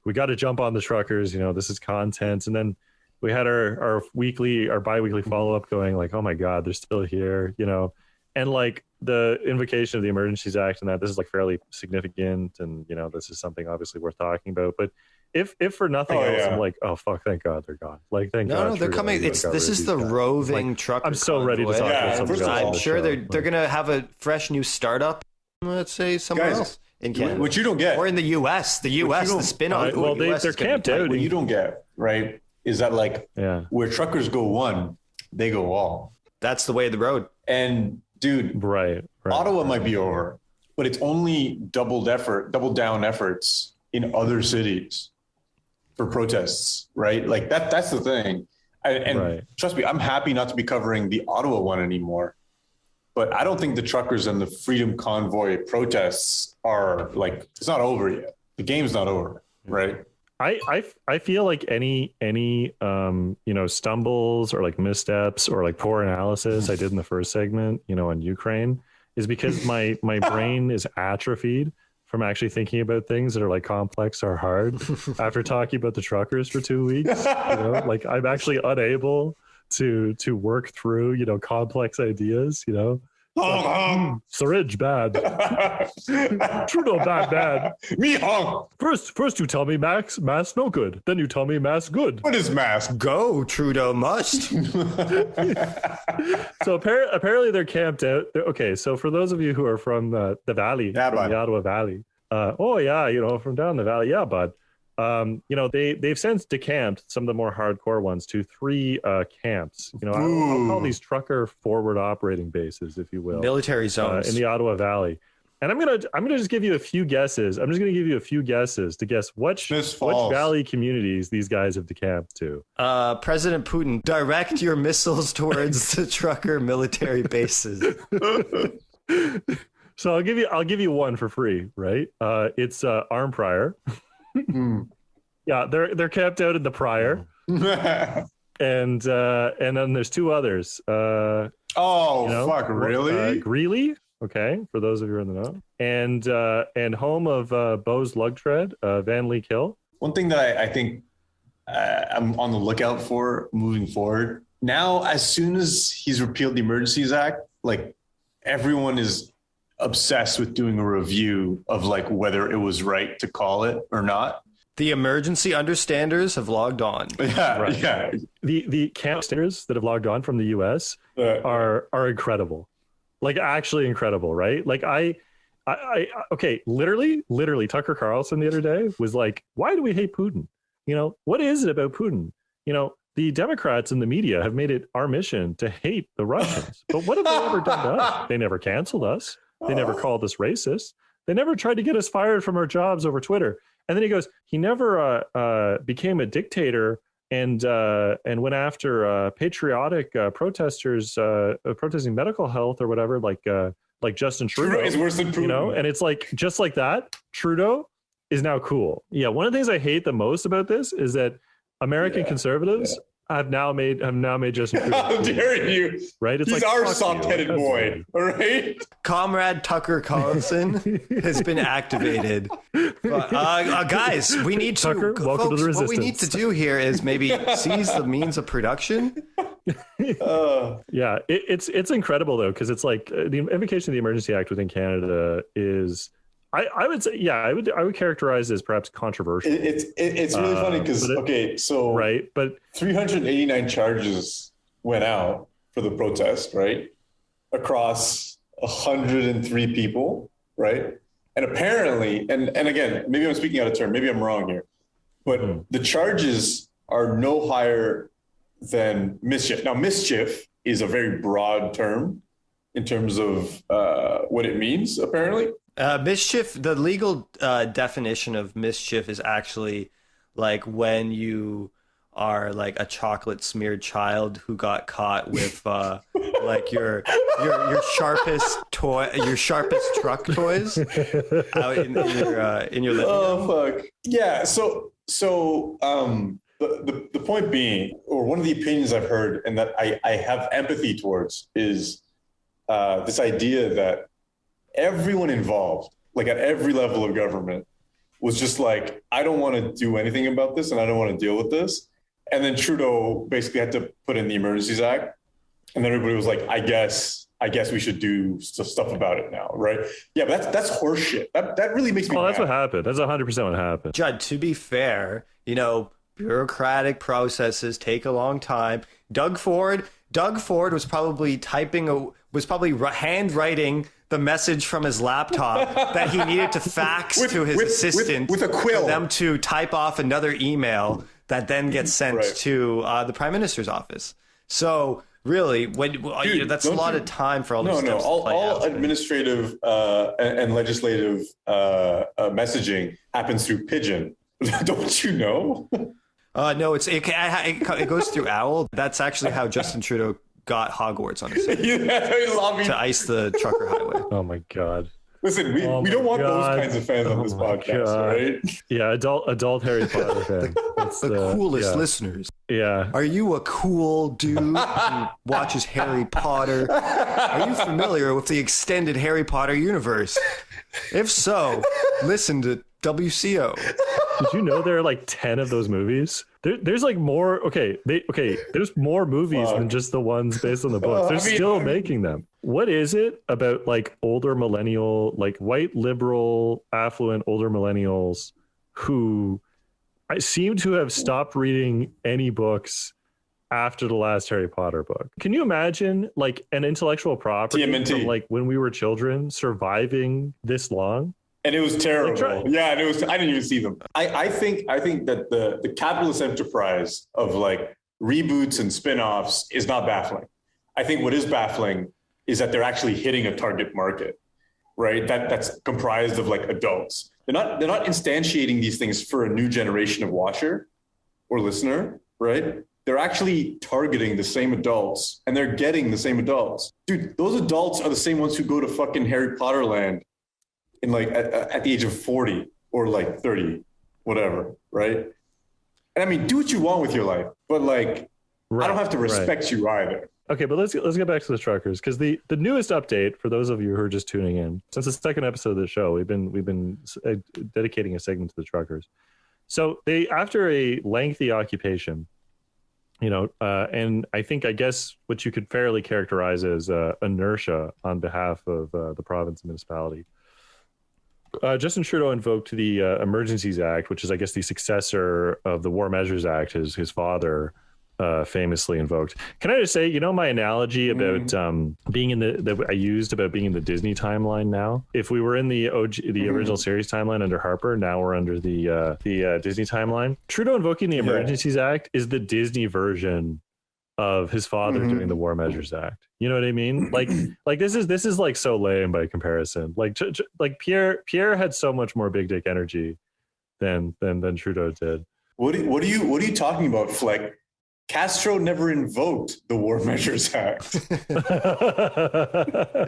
we got to jump on the truckers, you know, this is content. And then we had our bi-weekly follow-up going like, oh my God, they're still here, you know. And like, the invocation of the Emergencies Act and that this is like fairly significant, and you know, this is something obviously worth talking about. But if for nothing else, I'm like, oh fuck, thank God they're gone. Like, thank God. No, they're coming. This is the roving trucker. I'm so ready to talk about something else. I'm sure they're gonna have a fresh new startup. Let's say somewhere else in Canada, which you don't get, or in the U.S. The U.S. the spin-off. Well, they're camped out. What you don't get, right, is that like where truckers go one, they go all. That's the way of the road. And dude, right. Ottawa might be over, but it's only double down efforts in other cities for protests, right? Like that's the thing. And trust me, I'm happy not to be covering the Ottawa one anymore. But I don't think the truckers and the Freedom Convoy protests are like, it's not over yet. The game's not over, right? I feel like any stumbles or like missteps or like poor analysis I did in the first segment, on Ukraine, is because my brain is atrophied from actually thinking about things that are like complex or hard after talking about the truckers for 2 weeks. Like I'm actually unable to work through complex ideas. Like, syringe bad. Trudeau bad. Me hung. First you tell me mask no good. Then you tell me mask good. What is mask? Go, Trudeau must. So apparently they're camped out. Okay, so for those of you who are from the valley, from the Ottawa Valley, from down the valley, yeah, bud. They've since decamped some of the more hardcore ones to 3 camps. I'll call these trucker forward operating bases, if you will, military zones in the Ottawa Valley. And I'm gonna just give you a few guesses. I'm just gonna give you a few guesses to guess which valley communities these guys have decamped to. President Putin, direct your missiles towards the trucker military bases. So I'll give you one for free, right? It's Arnprior. Yeah, they're camped out in the Prior, and then there's 2 others. Fuck, really? Greeley, okay, for those of you who are in the know, and home of Bose Lugtread, Van Leek Hill. One thing that I think I'm on the lookout for moving forward now, as soon as he's repealed the Emergencies Act, like everyone is obsessed with doing a review of like whether it was right to call it or not. The emergency understanders have logged on. Yeah. The camp standers that have logged on from the US are incredible. Like actually incredible, right? Like I literally Tucker Carlson the other day was like, why do we hate Putin? What is it about Putin? The Democrats and the media have made it our mission to hate the Russians. But what have they ever done to us? They never canceled us. They never called us racist. They never tried to get us fired from our jobs over Twitter. And then he goes, he never became a dictator and went after patriotic protesters protesting medical health or whatever, like Justin Trudeau. Trudeau is worse than Putin. And it's like, just like that, Trudeau is now cool. Yeah, one of the things I hate the most about this is that American conservatives have now made Justin Trudeau. How dare you? Right? It's He's like, our soft-headed boy. All right. Comrade Tucker Carlson has been activated. Guys, we need to. Tucker, welcome to the resistance. What we need to do here is maybe seize the means of production. Yeah, it's incredible though, because it's like the invocation of the Emergency Act within Canada is. I would say, I would characterize it as perhaps controversial. It's really funny because but 389 charges went out for the protest, right, across 103 people, right, and apparently, and again, maybe I'm speaking out of turn, maybe I'm wrong here, but the charges are no higher than mischief. Now, mischief is a very broad term in terms of what it means, apparently. Mischief, the legal definition of mischief is actually like when you are like a chocolate smeared child who got caught with like your sharpest truck toys out in your living room. Oh fuck. Yeah, so the point being, or one of the opinions I've heard and that I have empathy towards is this idea that everyone involved, like at every level of government, was just like, I don't want to do anything about this and I don't want to deal with this. And then Trudeau basically had to put in the Emergencies Act. And then everybody was like, I guess I guess we should do stuff about it now, right? Yeah, but that's horseshit. That really makes me Oh, mad. that's what happened. That's 100% what happened. Judd, to be fair, bureaucratic processes take a long time. Doug Ford was probably handwriting the message from his laptop that he needed to fax to his assistant with a quill for them to type off another email that then gets sent to the Prime Minister's office. So really, that's a lot of time for all these steps to play all out. administrative and legislative messaging happens through pigeon. Don't you know? No, it goes through OWL. That's actually how Justin Trudeau got Hogwarts on his side, to ice the trucker highway. Oh my God. Listen, we don't want those kinds of fans on this podcast, right? Yeah, adult Harry Potter fan. That's The coolest listeners. Yeah. Are you a cool dude who watches Harry Potter? Are you familiar with the extended Harry Potter universe? If so, listen to WCO. Did you know there are like 10 of those movies? There's like more. There's more movies than just the ones based on the books. They're still making them. What is it about like older millennial, like white liberal, affluent older millennials who I seem to have stopped reading any books after the last Harry Potter book? Can you imagine like an intellectual property from like when we were children surviving this long? And it was terrible. Yeah, and it was. I didn't even see them. I think that the capitalist enterprise of like reboots and spin-offs is not baffling. I think what is baffling is that they're actually hitting a target market, right? That's comprised of like adults. They're not instantiating these things for a new generation of watcher or listener, right? They're actually targeting the same adults, and they're getting the same adults. Dude, those adults are the same ones who go to fucking Harry Potter land in like at the age of 40 or like 30, whatever, right? And I mean, do what you want with your life, but like, I don't have to respect you either. Okay, but let's get back to the truckers, because the newest update for those of you who are just tuning in, since the second episode of the show, we've been dedicating a segment to the truckers. So they, after a lengthy occupation, and I guess what you could fairly characterize as inertia on behalf of the province and municipality. Justin Trudeau invoked the Emergencies Act, which is, I guess, the successor of the War Measures Act, his father famously invoked. Can I just say, my analogy about being in that I used about being in the Disney timeline now? If we were in the original series timeline under Harper, now we're under the Disney timeline. Trudeau invoking the Emergencies Act is the Disney version of his father doing the War Measures Act. You know what I mean? Like this is like so lame by comparison. Like Pierre had so much more big dick energy than Trudeau did. What are you talking about, Fleck? Castro never invoked the War Measures Act. In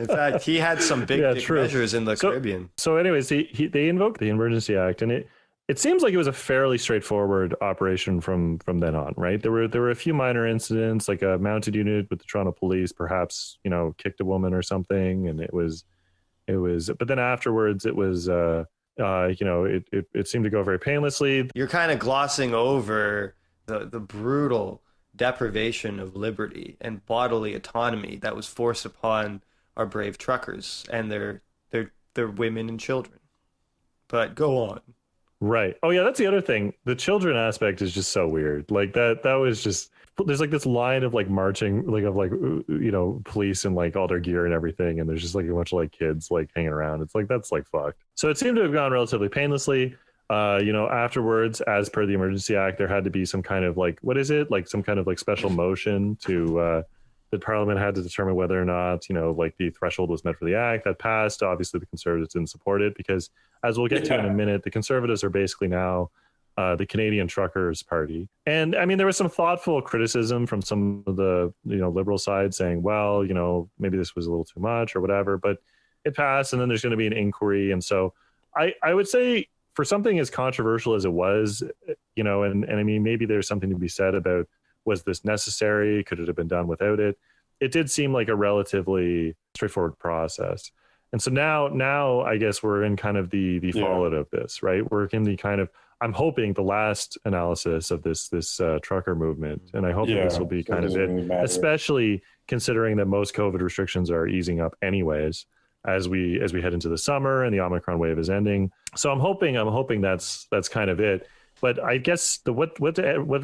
fact, he had some big dick measures in the Caribbean. So anyways, they invoked the Emergency Act, and it seems like it was a fairly straightforward operation from then on, right? There were a few minor incidents, like a mounted unit with the Toronto Police, perhaps, kicked a woman or something, and it was. But then afterwards, it was, it seemed to go very painlessly. You're kind of glossing over the brutal deprivation of liberty and bodily autonomy that was forced upon our brave truckers and their women and children. But go on. Right. Oh yeah, that's the other thing. The children aspect is just so weird. Like that was just, there's like this line of like marching, like of like, police and like all their gear and everything. And there's just like a bunch of like kids like hanging around. It's like, that's like fucked. So it seemed to have gone relatively painlessly. Afterwards, as per the Emergency Act, there had to be some kind of like, what is it? Like some kind of like special motion to, that Parliament had to determine whether or not, like the threshold was met for the act. That passed. Obviously, the Conservatives didn't support it because, as we'll get to in a minute, the Conservatives are basically now the Canadian Truckers Party. And I mean, there was some thoughtful criticism from some of the, Liberal side saying, well, maybe this was a little too much or whatever, but it passed. And then there's going to be an inquiry. And so I would say, for something as controversial as it was, and I mean, maybe there's something to be said about, was this necessary? Could it have been done without it? It did seem like a relatively straightforward process. And so now I guess we're in kind of the fallout of this, right? We're in the kind of, I'm hoping the last analysis of this trucker movement, and I hope that this will be kind of it, really matter. especially considering that most COVID restrictions are easing up anyways as we head into the summer and the Omicron wave is ending. So I'm hoping that's kind of it. But I guess what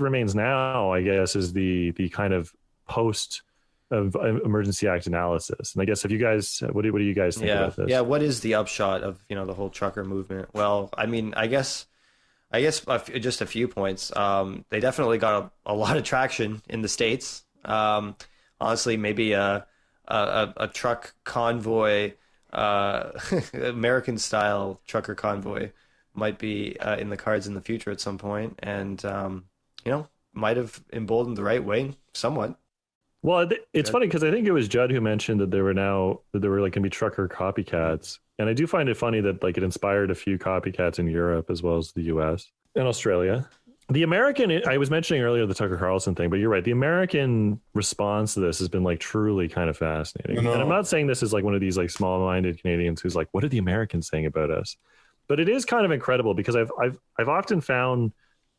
remains now, I guess, is the kind of post of Emergency Act analysis. And I guess if you guys, what do you guys think about this? Yeah, what is the upshot of the whole trucker movement? Well, I mean, I guess just a few points. They definitely got a lot of traction in the States. Honestly, maybe a truck convoy, American style trucker convoy might be in the cards in the future at some point, and might have emboldened the right wing somewhat. Well, it's funny because I think it was Judd who mentioned that there were like going to be trucker copycats, and I do find it funny that like it inspired a few copycats in Europe as well as the U.S. and Australia. The American, I was mentioning earlier the Tucker Carlson thing, but you're right. The American response to this has been like truly kind of fascinating. And I'm not saying this is like one of these like small-minded Canadians who's like, what are the Americans saying about us? But it is kind of incredible because I've often found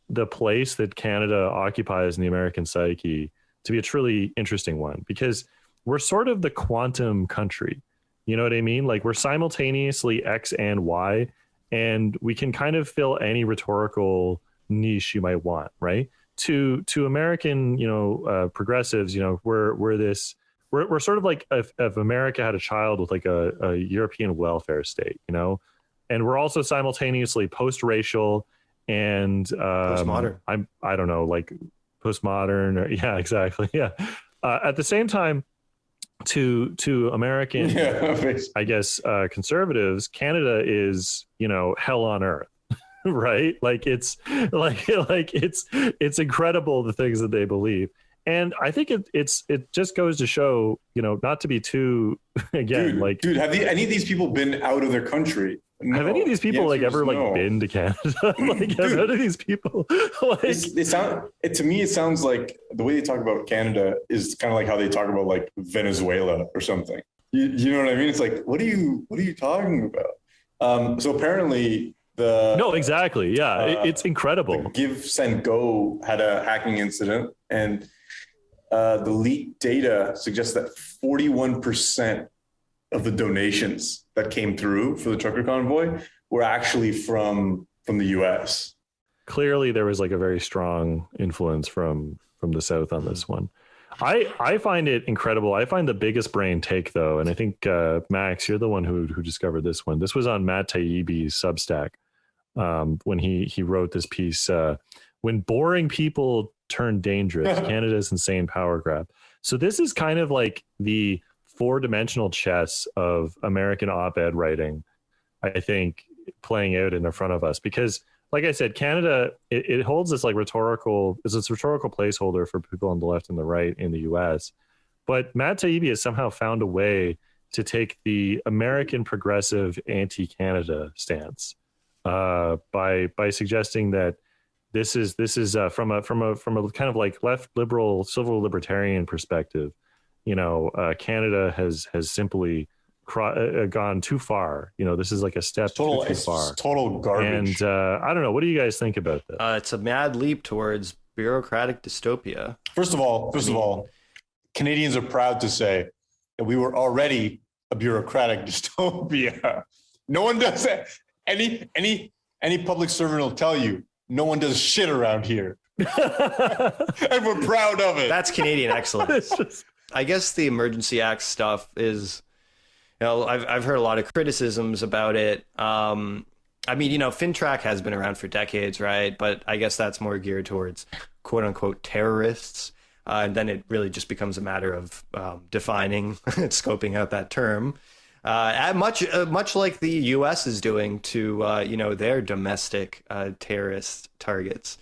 the place that Canada occupies in the American psyche to be a truly interesting one, because we're sort of the quantum country. You know what I mean? Like we're simultaneously X and Y, and we can kind of fill any rhetorical niche you might want, right? To American, progressives, we're sort of like if America had a child with like a European welfare state, and we're also simultaneously post-racial and postmodern. I don't know, like postmodern, or yeah, exactly, yeah. At the same time, to American, I guess conservatives, Canada is hell on earth. Right, like it's incredible the things that they believe, and I think it just goes to show, not to be too again, dude, have any of these people been out of their country? No. Have any of these people ever been to Canada? Like, have any of these people to me, it sounds like the way they talk about Canada is kind of like how they talk about like Venezuela or something. You know what I mean? It's like, what are you talking about? So apparently. No, exactly. Yeah, it's incredible. The Give, Send, Go had a hacking incident, and the leaked data suggests that 41% of the donations that came through for the trucker convoy were actually from the U.S. Clearly, there was like a very strong influence from the South on this one. I find it incredible. I find the biggest brain take, though, and I think Max, you're the one who discovered this one. This was on Matt Taibbi's Substack. When he wrote this piece, when boring people turn dangerous, Canada's insane power grab. So this is kind of like the 4-dimensional chess of American op-ed writing, I think, playing out in front of us. Because, like I said, Canada, it holds this like rhetorical placeholder for people on the left and the right in the U.S. But Matt Taibbi has somehow found a way to take the American progressive anti-Canada stance. By suggesting that this is from a kind of like left liberal civil libertarian perspective, Canada has simply gone too far. This is like a step too far. Total garbage. And I don't know. What do you guys think about this? It's a mad leap towards bureaucratic dystopia. First of all, Canadians are proud to say that we we a bureaucratic dystopia. No one does that. Any public servant will tell you no one does shit around here. And we're proud of it. That's Canadian excellence. I guess the Emergency Act stuff is, I've heard a lot of criticisms about it. I mean, FinTrack has been around for decades, right? But I guess that's more geared towards quote unquote terrorists. And then it really just becomes a matter of defining, scoping out that term. Much like the U.S. is doing to their domestic terrorist targets,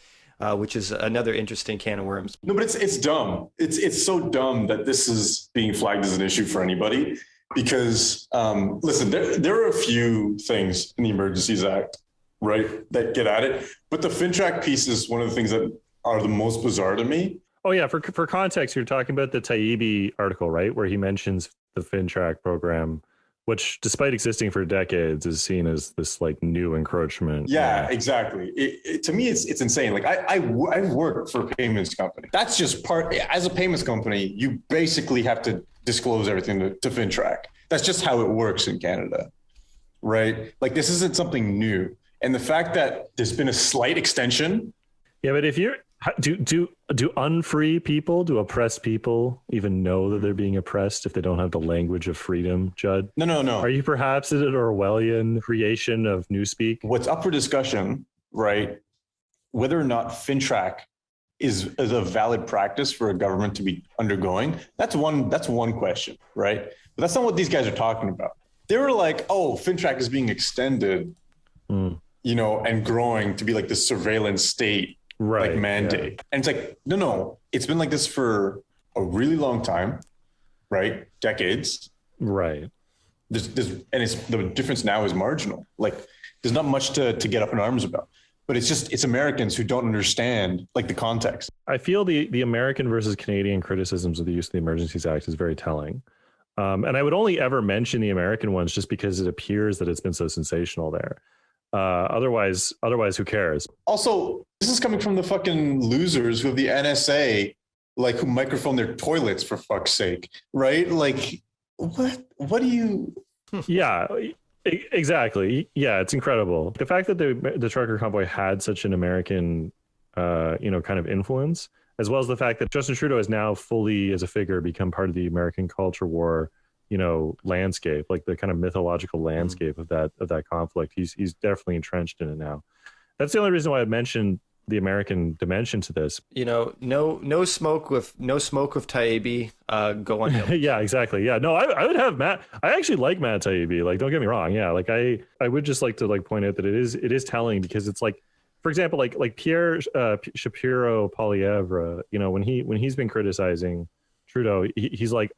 which is another interesting can of worms. No, but it's dumb. It's so dumb that this is being flagged as an issue for anybody, because listen, there are a few things in the Emergencies Act, right, that get at it, but the FinTrack piece is one of the things that are the most bizarre to me. Oh yeah, for context, you're talking about the Taibbi article, right, where he mentions the FinTrack program which despite existing for decades is seen as this like new encroachment. Yeah, exactly. To me, it's insane. Like I work for a payments company. That's just part, as a payments company, you basically have to disclose everything to FinTrack. That's just how it works in Canada, right? Like this isn't something new. And the fact that there's been a slight extension. Yeah, but if you're, do unfree people, do oppressed people even know that they're being oppressed if they don't have the language of freedom, Judd? No. Are you perhaps an Orwellian creation of Newspeak? What's up for discussion, right? Whether or not FinTrack is a valid practice for a government to be undergoing, that's one question, right? But that's not what these guys are talking about. They were like, oh, FinTrack is being extended, and growing to be like this surveillance state, right, like mandate. Yeah. And it's like, no, it's been like this for a really long time, right? Decades. Right. The difference now is marginal. Like there's not much to get up in arms about, but it's Americans who don't understand like the context. I feel the American versus Canadian criticisms of the use of the Emergencies Act is very telling. And I would only ever mention the American ones just because it appears that it's been so sensational there. Otherwise, who cares? Also, this is coming from the fucking losers who have the NSA, like who microphone their toilets for fuck's sake, right? Like, what do you? Yeah, exactly. Yeah, it's incredible. The fact that the trucker convoy had such an American, kind of influence, as well as the fact that Justin Trudeau has now fully, as a figure, become part of the American culture war, landscape, like the kind of mythological landscape of that conflict. He's definitely entrenched in it now. That's the only reason why I mentioned the American dimension to this. No smoke with Taibbi. Go on. Yeah, exactly. Yeah, no, I would have Matt. I actually like Matt Taibbi. Like, don't get me wrong. Yeah, like I would just like to point out that it is telling, because it's like, for example, like Pierre Shapiroilievre, when he's been criticizing Trudeau, he's like,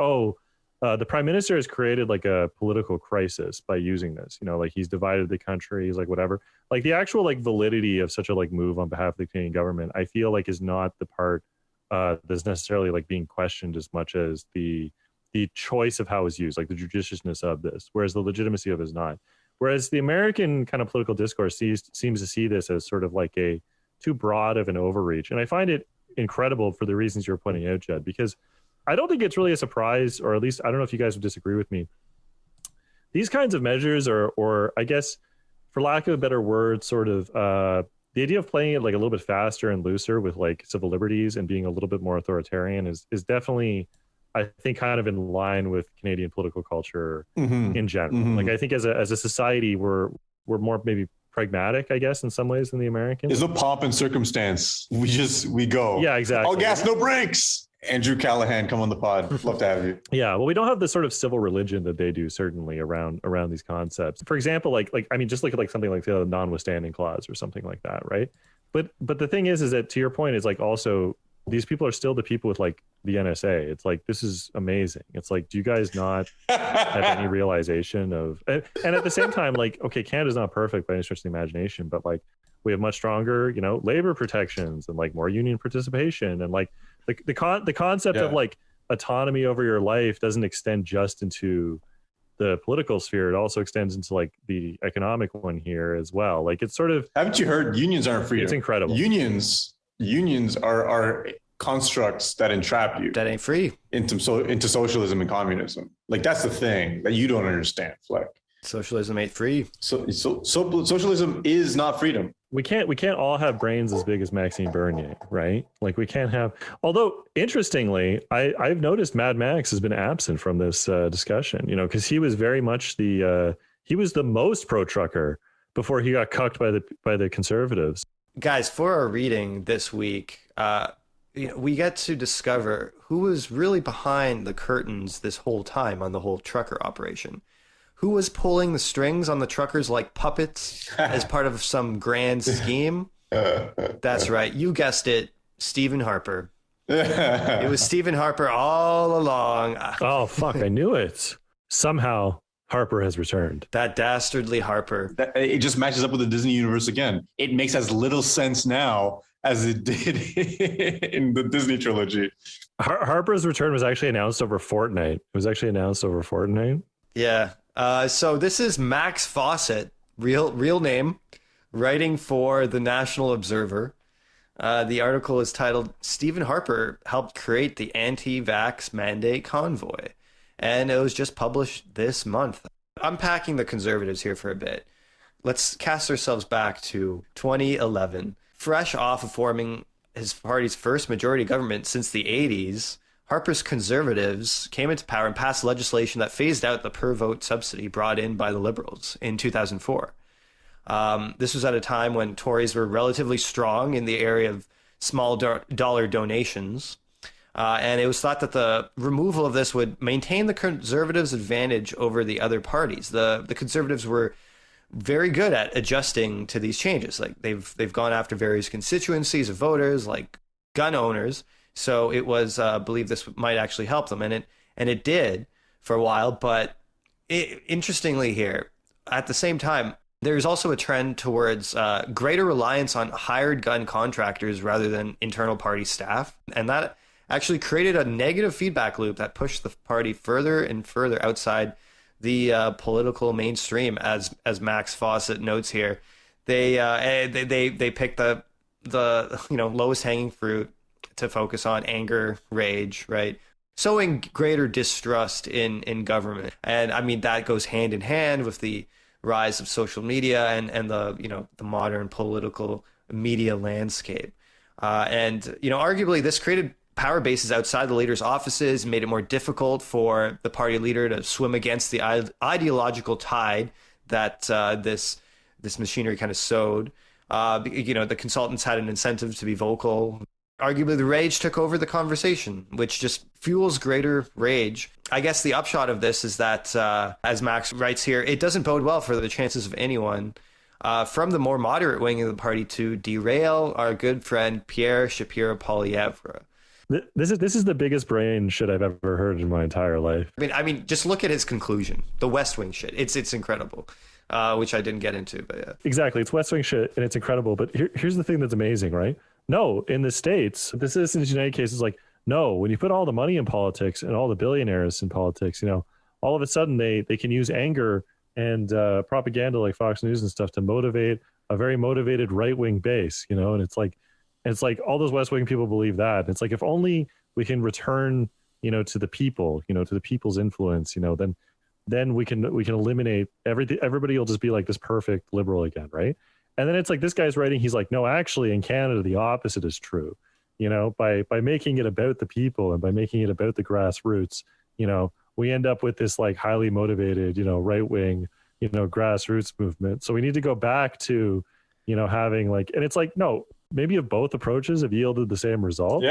the prime minister has created like a political crisis by using this, like he's divided the country. He's like, whatever, like the actual like validity of such a like move on behalf of the Canadian government, I feel like is not the part that's necessarily like being questioned as much as the choice of how it's used, like the judiciousness of this, whereas the legitimacy of it is not. Whereas the American kind of political discourse seems to see this as sort of like a too broad of an overreach. And I find it incredible for the reasons you're pointing out, Jed, because I don't think it's really a surprise, or at least I don't know if you guys would disagree with me. These kinds of measures or I guess, for lack of a better word, sort of the idea of playing it like a little bit faster and looser with like civil liberties and being a little bit more authoritarian is definitely, I think, kind of in line with Canadian political culture in general. Like I think as a society, we're more maybe pragmatic, I guess, in some ways than the Americans. There's no pomp and circumstance. We go. Yeah, exactly. All gas, no brekes. Andrew Callahan, come on the pod. Love to have you. Yeah, well, we don't have the sort of civil religion that they do, certainly around these concepts. For example, like I mean, just look at like something like the non-withstanding clause or something like that, right? But the thing is that, to your point, is like also these people are still the people with like the NSA. It's like, this is amazing. It's like, do you guys not have any realization of? And at the same time, like, okay, Canada's not perfect by any stretch of the imagination, but like we have much stronger, labor protections and like more union participation, and like the concept of like autonomy over your life doesn't extend just into the political sphere. It also extends into like the economic one here as well. Like it's sort of, haven't you heard, unions aren't freedom? It's incredible. Unions are constructs that entrap you. That ain't free. Into socialism and communism. Like that's the thing that you don't understand, Fleck. Socialism ain't free. So socialism is not freedom. We can't all have brains as big as Maxime Bernier, right? Like we can't have. Although interestingly, I've noticed Mad Max has been absent from this discussion. Because he was very much he was the most pro trucker before he got cucked by the conservatives. Guys, for our reading this week, we get to discover who was really behind the curtains this whole time on the whole trucker operation. Who was pulling the strings on the truckers like puppets as part of some grand scheme? That's right. You guessed it. Stephen Harper. It was Stephen Harper all along. Oh, fuck. I knew it. Somehow Harper has returned. That dastardly Harper. It just matches up with the Disney universe again. It makes as little sense now as it did in the Disney trilogy. Harper's return was actually announced over Fortnite. It was actually announced over Fortnite. Yeah. So this is Max Fawcett, real name, writing for the National Observer. The article is titled, Stephen Harper Helped Create the Anti-Vax Mandate Convoy. And it was just published this month. Unpacking the conservatives here for a bit. Let's cast ourselves back to 2011. Fresh off of forming his party's first majority government since the 80s, Harper's conservatives came into power and passed legislation that phased out the per-vote subsidy brought in by the Liberals in 2004. This was at a time when Tories were relatively strong in the area of small dollar donations. And it was thought that the removal of this would maintain the conservatives' advantage over the other parties. The conservatives were very good at adjusting to these changes. Like they've gone after various constituencies of voters, like gun owners. So it was believed this might actually help them, and it did for a while. But interestingly, here at the same time, there's also a trend towards greater reliance on hired gun contractors rather than internal party staff, and that actually created a negative feedback loop that pushed the party further and further outside the political mainstream. As Max Fawcett notes here, they picked the lowest hanging fruit to focus on: anger, rage, right? Sowing greater distrust in government. And I mean, that goes hand in hand with the rise of social media and the modern political media landscape. And arguably this created power bases outside the leader's offices, made it more difficult for the party leader to swim against the ideological tide that this machinery kind of sowed. The consultants had an incentive to be vocal. Arguably, the rage took over the conversation, which just fuels greater rage. I guess the upshot of this is that, as Max writes here, it doesn't bode well for the chances of anyone from the more moderate wing of the party to derail our good friend Pierre Shapiroilievre. This is the biggest brain shit I've ever heard in my entire life. I mean, just look at his conclusion, the West Wing shit. It's incredible, which I didn't get into, but yeah. Exactly, it's West Wing shit, and it's incredible. But here's the thing that's amazing, right? No, in the States, the Citizens United case is like, no, when you put all the money in politics and all the billionaires in politics, all of a sudden they can use anger and propaganda like Fox News and stuff to motivate a very motivated right-wing base, and it's like all those West Wing people believe that. And it's like, if only we can return, to the people, to the people's influence, then we can eliminate everything. Everybody will just be like this perfect liberal again, right? And then it's like, this guy's writing, he's like, no, actually in Canada, the opposite is true. By making it about the people and by making it about the grassroots, we end up with this like highly motivated, right-wing, grassroots movement. So we need to go back to, having like, and it's like, no, maybe if both approaches have yielded the same result,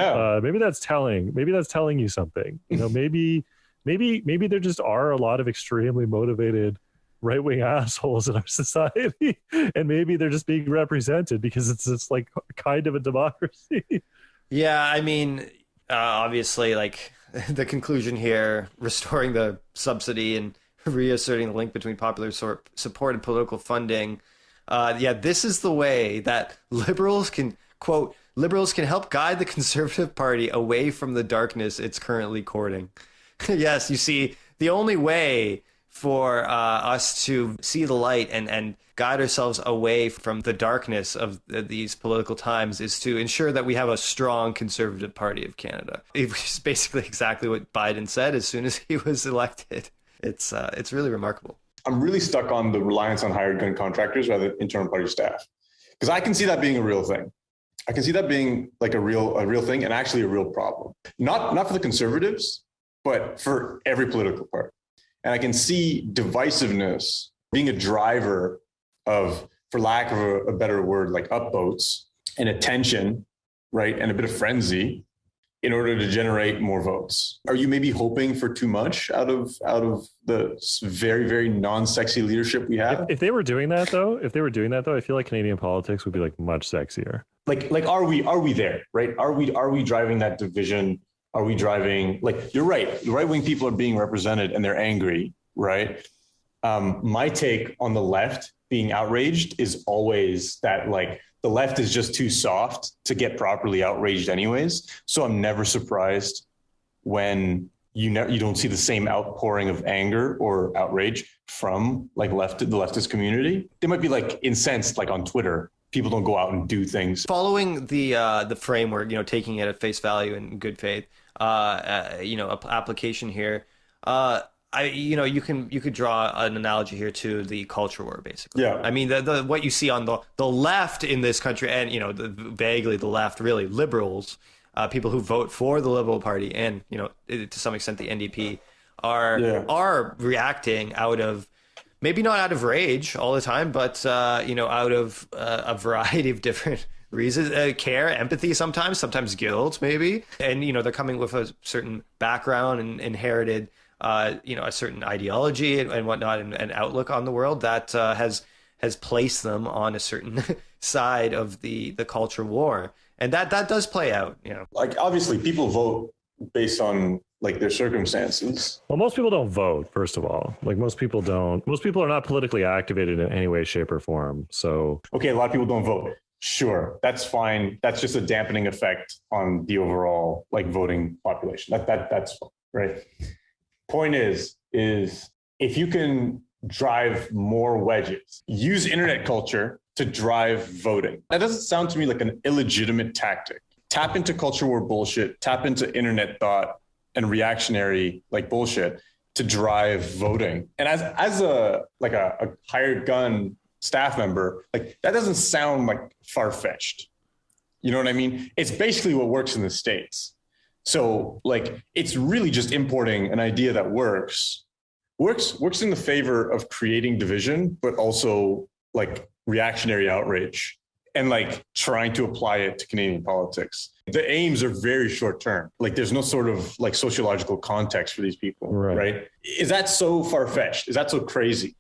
maybe that's telling you something, maybe there just are a lot of extremely motivated right-wing assholes in our society, and maybe they're just being represented because it's like kind of a democracy. Yeah, I mean, obviously, like the conclusion here, restoring the subsidy and reasserting the link between popular support and political funding. This is the way that liberals can help guide the Conservative Party away from the darkness it's currently courting. Yes, you see, the only way for us to see the light and guide ourselves away from the darkness of these political times is to ensure that we have a strong Conservative Party of Canada. It's basically exactly what Biden said as soon as he was elected. It's really remarkable. I'm really stuck on the reliance on hired gun contractors rather than internal party staff, because I can see that being a real thing. I can see that being like a real thing and actually a real problem. Not for the Conservatives, but for every political party. And I can see divisiveness being a driver of, for lack of a better word, like upvotes and attention, right? And a bit of frenzy in order to generate more votes. Are you maybe hoping for too much out of the very, very non-sexy leadership we have? If they were doing that though, I feel like Canadian politics would be like much sexier. Like are we there, right? Are we driving that division? Are we driving, like, you're right, the right-wing people are being represented and they're angry, right? My take on the left being outraged is always that, like, the left is just too soft to get properly outraged anyways. So I'm never surprised when you don't see the same outpouring of anger or outrage from like the leftist community. They might be like incensed, like on Twitter. People don't go out and do things. Following the framework, taking it at face value in good faith, application here. You could draw an analogy here to the culture war, basically. Yeah. I mean, the what you see on the left in this country, and vaguely the left, really liberals, people who vote for the Liberal Party, and to some extent the NDP, are reacting out of, maybe not out of rage all the time, but out of a variety of different reasons, care, empathy, sometimes guilt, maybe, and they're coming with a certain background and inherited. A certain ideology and whatnot, and outlook on the world that has placed them on a certain side of the culture war, and that does play out. Like obviously, people vote based on like their circumstances. Well, most people don't vote. First of all, like most people don't. Most people are not politically activated in any way, shape, or form. So okay, a lot of people don't vote. Sure, that's fine. That's just a dampening effect on the overall like voting population. That's fine, right? Point is if you can drive more wedges, use internet culture to drive voting. That doesn't sound to me like an illegitimate tactic. Tap into culture war bullshit, tap into internet thought and reactionary like bullshit to drive voting. And as a hired gun staff member, like that doesn't sound like far-fetched. You know what I mean? It's basically what works in the States. So like, it's really just importing an idea that works in the favor of creating division, but also like reactionary outrage and like trying to apply it to Canadian politics. The aims are very short term. Like there's no sort of like sociological context for these people, right? Is that so far-fetched? Is that so crazy?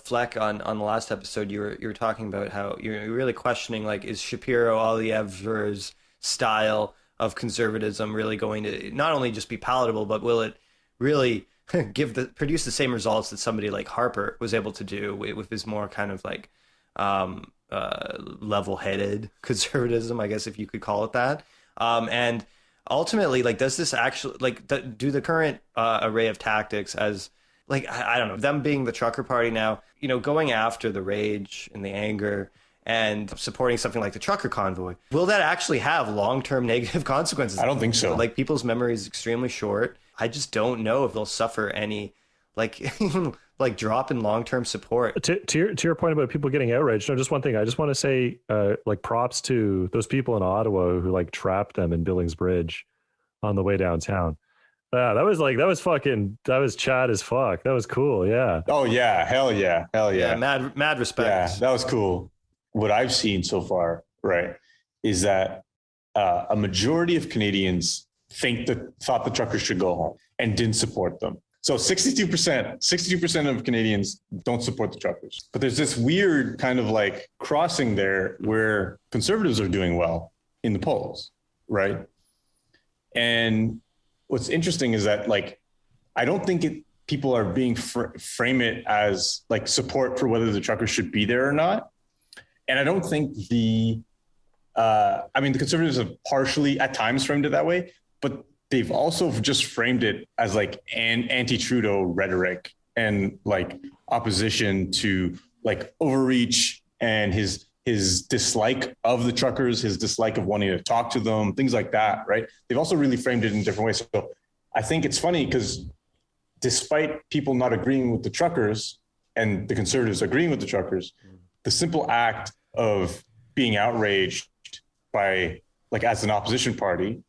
Fleck, on the last episode, you were talking about how you're really questioning, like, is Shapiroilievre's style of conservatism really going to not only just be palatable, but will it really produce the same results that somebody like Harper was able to do with his more kind of like level-headed conservatism, I guess, if you could call it that. And ultimately, like, does this actually, like, do the current array of tactics as, like, I don't know, them being the trucker party now, going after the rage and the anger and supporting something like the trucker convoy, will that actually have long-term negative consequences? I don't think so. Like, people's memory is extremely short. I just don't know if they'll suffer any, like, like drop in long-term support. To your point about people getting outraged, just one thing. I just want to say, like, props to those people in Ottawa who like trapped them in Billings Bridge on the way downtown. Yeah, that was Chad as fuck. That was cool. Yeah. Oh yeah, hell yeah. Yeah, mad respect. Yeah, that was cool. What I've seen so far, right, is that a majority of Canadians thought the truckers should go home and didn't support them. So 62% of Canadians don't support the truckers. But there's this weird kind of like crossing there where conservatives are doing well in the polls, right? And what's interesting is that, like, I don't think people are being frame it as like support for whether the truckers should be there or not. And I don't think the conservatives have partially at times framed it that way, but they've also just framed it as like an anti-Trudeau rhetoric and like opposition to like overreach and his dislike of the truckers, his dislike of wanting to talk to them, things like that, right? They've also really framed it in different ways. So I think it's funny because despite people not agreeing with the truckers and the conservatives agreeing with the truckers, the simple act of being outraged by, like, as an opposition party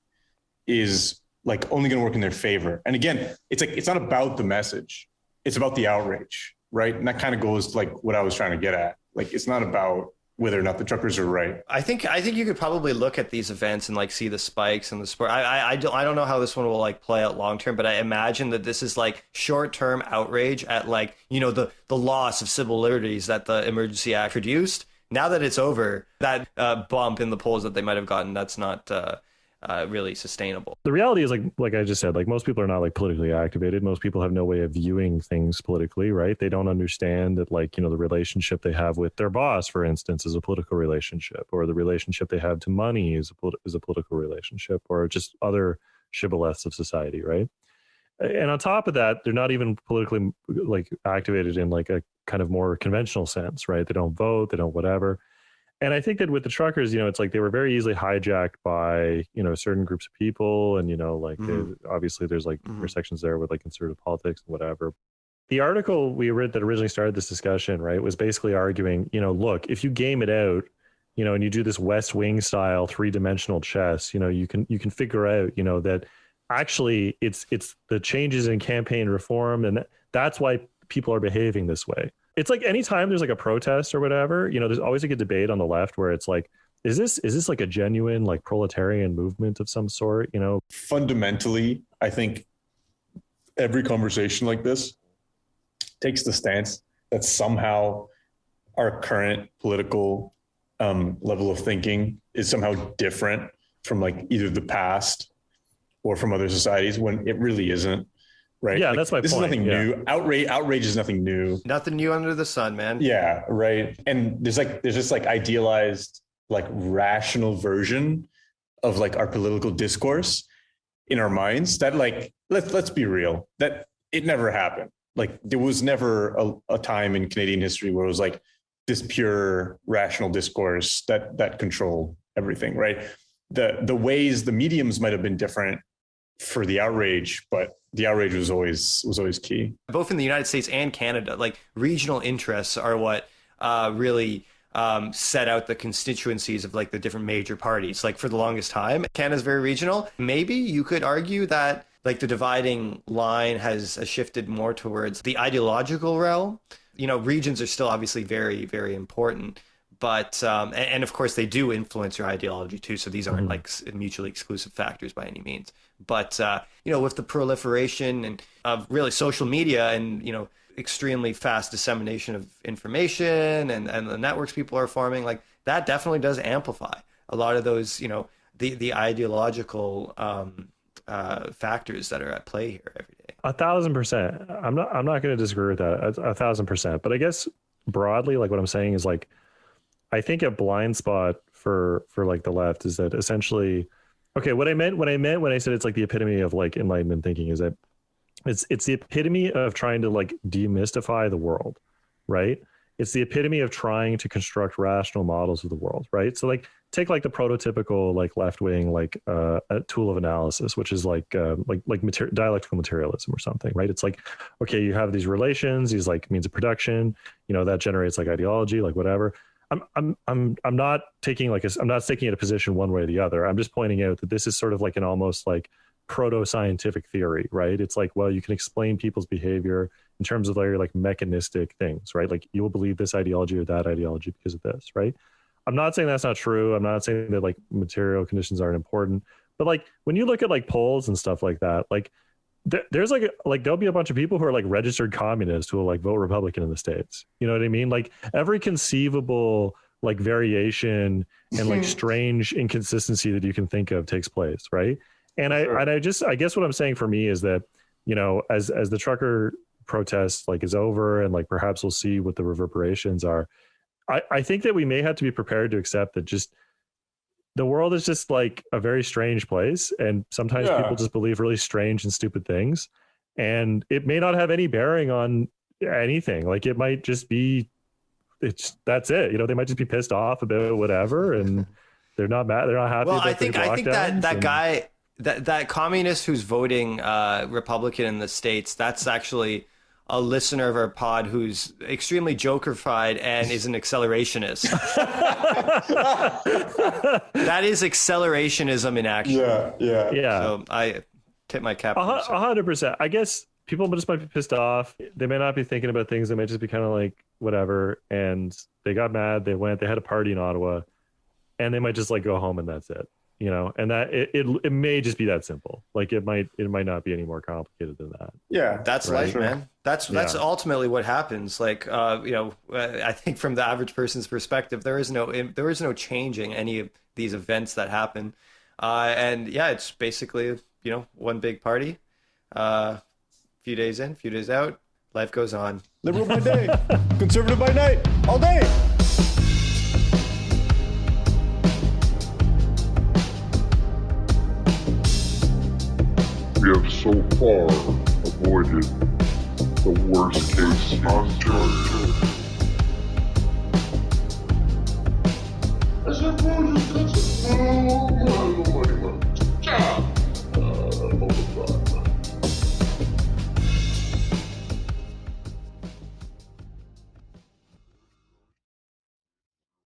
is like only going to work in their favor. And again, it's like, it's not about the message. It's about the outrage, right? And that kind of goes to like what I was trying to get at. Like, it's not about whether or not the truckers are right. I think you could probably look at these events and like see the spikes and the sport. I don't know how this one will like play out long term, but I imagine that this is like short term outrage at like, the loss of civil liberties that the Emergency Act produced. Now that it's over, that bump in the polls that they might have gotten, that's not really sustainable. The reality is, like I just said, like most people are not like politically activated. Most people have no way of viewing things politically, right? They don't understand that, like, the relationship they have with their boss, for instance, is a political relationship, or the relationship they have to money is a political relationship, or just other shibboleths of society, right? And on top of that, they're not even politically like activated in like a kind of more conventional sense, right? They don't vote, they don't whatever. And I think that with the truckers, it's like they were very easily hijacked by, certain groups of people. And, like, obviously there's like intersections there with like conservative politics and whatever. The article we read that originally started this discussion, right, was basically arguing, look, if you game it out, and you do this West Wing style 3-dimensional chess, you can figure out, that actually it's the changes in campaign reform. And that's why people are behaving this way. It's like anytime there's like a protest or whatever, there's always like a debate on the left where it's like, is this like a genuine like proletarian movement of some sort? Fundamentally, I think every conversation like this takes the stance that somehow our current political level of thinking is somehow different from like either the past or from other societies, when it really isn't. Right. Yeah, like, that's my this point. This is nothing new. Outrage is nothing new. Nothing new under the sun, man. Yeah, right. And there's this like idealized, like rational version of like our political discourse in our minds that like, let's be real, that it never happened. Like there was never a time in Canadian history where it was like this pure rational discourse that controlled everything, right? The ways, the mediums might have been different for the outrage, but the outrage was always key. Both in the United States and Canada, like regional interests are what really set out the constituencies of like the different major parties. Like for the longest time, Canada's very regional. Maybe you could argue that like the dividing line has shifted more towards the ideological realm. Regions are still obviously very, very important. But and of course they do influence your ideology too. So these aren't like mutually exclusive factors by any means. But with the proliferation and of really social media and extremely fast dissemination of information and the networks people are forming, like that definitely does amplify a lot of those the ideological factors that are at play here every day. 1,000%. I'm not going to disagree with that. 1,000%. But I guess broadly, like what I'm saying is like, I think a blind spot for like the left is that essentially, okay, what I meant when I said it's like the epitome of like Enlightenment thinking is that it's the epitome of trying to like demystify the world, right? It's the epitome of trying to construct rational models of the world, right? So like take like the prototypical like left wing like a tool of analysis, which is like dialectical materialism or something, right? It's like, okay, you have these relations, these like means of production, that generates like ideology, like whatever. I'm not taking I'm not taking a position one way or the other. I'm just pointing out that this is sort of like an almost like proto-scientific theory, right? It's like, well, you can explain people's behavior in terms of their like mechanistic things, right? Like you will believe this ideology or that ideology because of this, right? I'm not saying that's not true. I'm not saying that like material conditions aren't important, but like when you look at like polls and stuff like that, like there's like there'll be a bunch of people who are like registered communists who will like vote Republican in the States. You know what I mean? Like every conceivable like variation and like strange inconsistency that you can think of takes place, right? And I guess what I'm saying for me is that, as the trucker protest like is over and like perhaps we'll see what the reverberations are, I think that we may have to be prepared to accept that just the world is just like a very strange place, and sometimes people just believe really strange and stupid things, and it may not have any bearing on anything. Like it might just be, that's it. They might just be pissed off about whatever, and they're not mad. They're not happy. Well, about I think that guy, that communist who's voting Republican in the States, that's actually a listener of our pod who's extremely jokerfied and is an accelerationist. That is accelerationism in action. Yeah. So I tip my cap. 100%. I guess people just might be pissed off. They may not be thinking about things. They might just be kind of like whatever. And they got mad. They had a party in Ottawa, and they might just like go home and that's it. And that it may just be that simple. Like it might not be any more complicated than that. Yeah, that's right, life, man. That's ultimately what happens. Like I think from the average person's perspective, there is no changing any of these events that happen. And yeah, it's basically one big party. Few days in, few days out, life goes on. Liberal by day, conservative by night, all day. We have so far avoided the worst case on Earth.